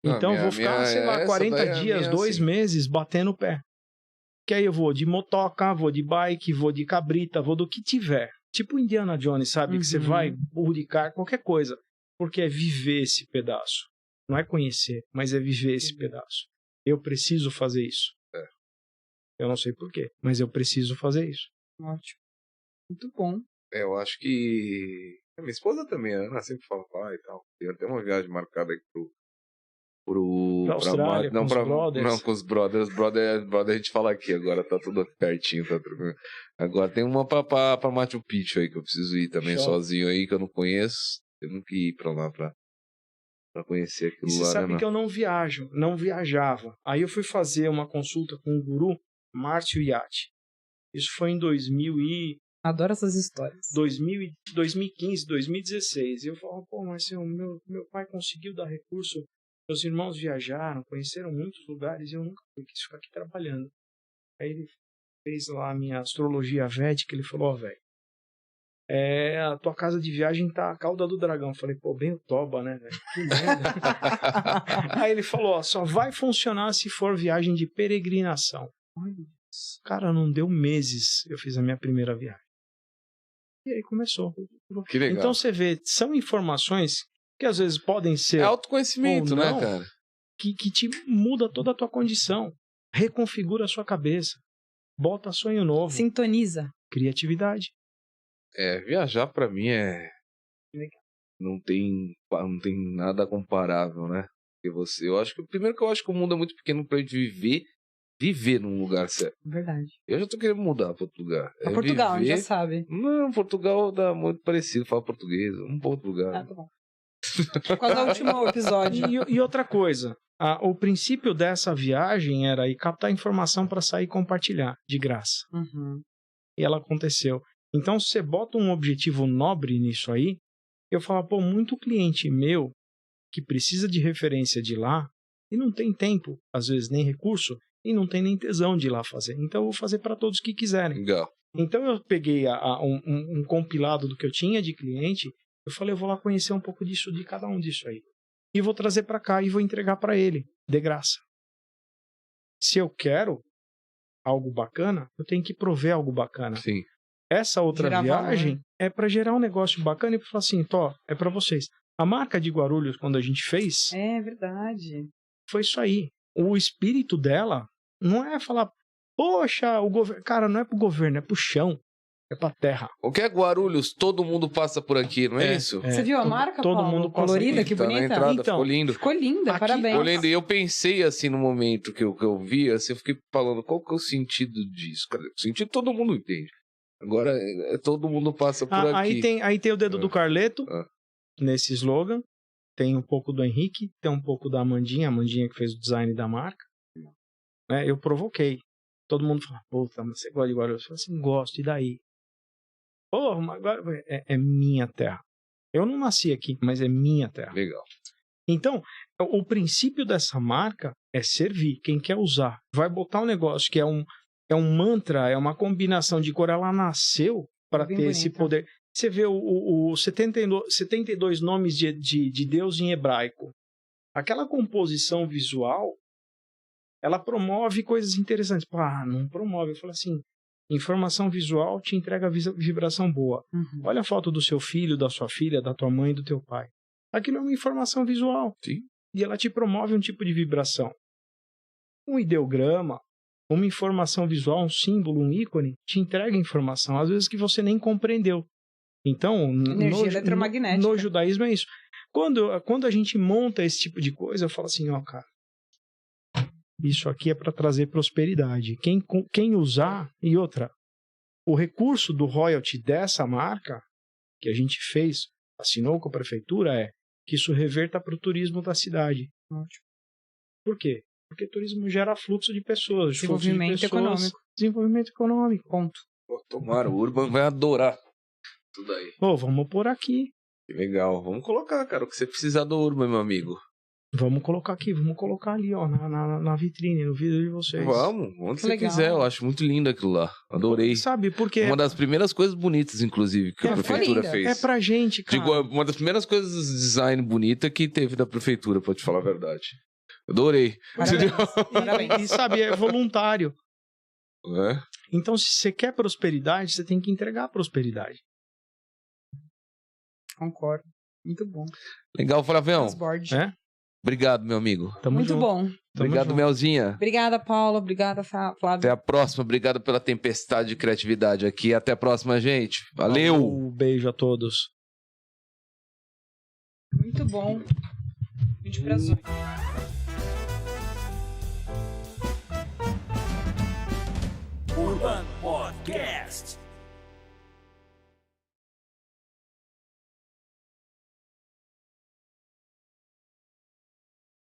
S1: Não,
S3: Então eu vou ficar, sei lá, 40 dias, 2 meses batendo o pé. Que aí eu vou de motoca, vou de bike, vou de cabrita, vou do que tiver. Tipo Indiana Jones, sabe? Que você vai, burro de carro, qualquer coisa. Porque é viver esse pedaço. Não é conhecer, mas é viver esse pedaço. Eu preciso fazer isso. Eu não sei porquê, mas eu preciso fazer isso.
S2: Ótimo. Muito bom.
S1: Eu acho que... A minha esposa também, a Ana sempre fala, e tal. Tem até uma viagem marcada aí
S3: Pra Austrália, com os brothers.
S1: Não, com os brothers. Brother a gente fala aqui, agora tá tudo pertinho, tá tranquilo. Agora tem uma pra Machu Picchu aí, que eu preciso ir também sozinho aí, que eu não conheço. Eu nunca ia pra lá pra conhecer aquilo
S3: lá. Você sabe que eu não viajava. Aí eu fui fazer uma consulta com o guru Márcio Iatti. Isso foi em 2000
S2: Adoro essas histórias.
S3: 2015, 2016. E eu falava, pô, mas meu pai conseguiu dar recurso. Meus irmãos viajaram, conheceram muitos lugares e eu nunca quis ficar aqui trabalhando. Aí ele fez lá a minha astrologia védica, ele falou, velho, a tua casa de viagem tá a cauda do dragão. Eu falei, pô, bem o toba, né, velho? Que merda. Aí ele falou, só vai funcionar se for viagem de peregrinação. Cara, não deu meses, eu fiz a minha primeira viagem. E aí começou.
S1: Que legal.
S3: Então você vê, são informações que às vezes podem ser...
S1: É autoconhecimento,
S3: não,
S1: né, cara?
S3: Que te muda toda a tua condição. Reconfigura a sua cabeça. Bota sonho novo.
S2: Sintoniza.
S3: Criatividade.
S1: Viajar pra mim não tem nada comparável, né? Porque eu acho que o mundo é muito pequeno pra gente viver num lugar certo.
S2: Verdade.
S1: Eu já tô querendo mudar pra outro lugar.
S2: Pra Portugal, a gente já sabe.
S1: Não, Portugal dá muito parecido, fala português. Vamos pra outro lugar.
S2: Tá bom. Quase o último episódio.
S3: E outra coisa, o princípio dessa viagem era ir captar informação para sair e compartilhar, de graça. E ela aconteceu. Então, se você bota um objetivo nobre nisso aí, eu falo, pô, muito cliente meu que precisa de referência de lá e não tem tempo, às vezes nem recurso, e não tem nem tesão de ir lá fazer. Então, eu vou fazer para todos que quiserem.
S1: Legal.
S3: Então, eu peguei um compilado do que eu tinha de cliente. Eu falei, eu vou lá conhecer um pouco disso, de cada um disso aí. E vou trazer para cá e vou entregar para ele, de graça. Se eu quero algo bacana, eu tenho que prover algo bacana.
S1: Sim.
S3: Essa outra viagem é para gerar um negócio bacana e falar assim, é para vocês. A marca de Guarulhos, quando a gente fez...
S2: É verdade.
S3: Foi isso aí. O espírito dela não é falar, poxa, o governo... Cara, não é pro governo, é pro chão. É pra terra.
S1: O que é Guarulhos? Todo mundo passa por aqui, não é isso?
S2: Você viu a marca,
S3: todo
S2: Paulo?
S3: Mundo
S2: colorida, que bonita.
S1: Na entrada,
S3: então,
S1: ficou lindo.
S2: Ficou linda,
S3: aqui,
S2: parabéns.
S1: Ficou lindo. E eu pensei assim no momento que eu vi, assim, eu fiquei falando, qual que é o sentido disso? Cara, o sentido todo mundo entende. Agora, todo mundo passa por aqui.
S3: Aí tem o dedo do Carleto, nesse slogan. Tem um pouco do Henrique, tem um pouco da Amandinha, que fez o design da marca. Eu provoquei. Todo mundo fala, puta, mas você gosta de Guarulhos? Eu falei assim, gosto, e daí? Pô, mas agora é minha terra. Eu não nasci aqui, mas é minha terra.
S1: Legal.
S3: Então, o princípio dessa marca é servir. Quem quer usar, vai botar um negócio que é um mantra, é uma combinação de cor. Ela nasceu para ter esse poder. Você vê o 72 nomes de Deus em hebraico. Aquela composição visual, ela promove coisas interessantes. Não promove. Eu falo assim, Informação visual te entrega vibração boa.
S2: Uhum.
S3: Olha a foto do seu filho, da sua filha, da tua mãe, do teu pai. Aquilo é uma informação visual.
S1: Sim.
S3: E ela te promove um tipo de vibração. Um ideograma, uma informação visual, um símbolo, um ícone, te entrega informação, às vezes que você nem compreendeu. Então,
S2: Energia eletromagnética.
S3: no judaísmo é isso. Quando a gente monta esse tipo de coisa, eu falo assim, ó, cara, isso aqui é para trazer prosperidade. Quem usar, e outra, o recurso do royalty dessa marca, que a gente fez, assinou com a prefeitura, é que isso reverta para o turismo da cidade.
S2: Ótimo.
S3: Por quê? Porque turismo gera fluxo de pessoas.
S2: Desenvolvimento econômico.
S3: Desenvolvimento econômico.
S2: Ponto.
S1: Pô, tomara, o Urban vai adorar tudo aí.
S3: Pô, vamos pôr aqui.
S1: Que legal. Vamos colocar, cara, o que você precisar do Urban, meu amigo.
S3: Vamos colocar aqui, vamos colocar ali, ó, na vitrine, no vídeo de vocês.
S1: Vamos, onde você
S2: Legal.
S1: quiser. Eu acho muito lindo aquilo lá. Adorei.
S3: Sabe, porque
S1: Uma das primeiras coisas bonitas, inclusive, que a prefeitura
S2: linda.
S1: fez.
S3: é pra gente, cara.
S1: Digo, uma das primeiras coisas de design bonita que teve da prefeitura, pra te falar a verdade. Adorei.
S2: Parabéns.
S3: E,
S2: Parabéns.
S3: sabe, é voluntário.
S1: É?
S3: Então, se você quer prosperidade, você tem que entregar a prosperidade.
S2: Concordo. Muito bom.
S1: Legal, Flavião.
S2: Transborde.
S3: É?
S1: Obrigado, meu amigo.
S3: Tamo
S2: Muito
S3: junto.
S2: bom.
S3: Tamo
S1: Obrigado,
S3: junto.
S1: Melzinha.
S2: Obrigada, Paulo. Obrigada, Flávio.
S1: Até a próxima. Obrigado pela tempestade de criatividade aqui. Até a próxima, gente. Valeu!
S3: Um beijo a todos.
S2: Muito bom. 20 para as 8.
S4: Urban Podcast.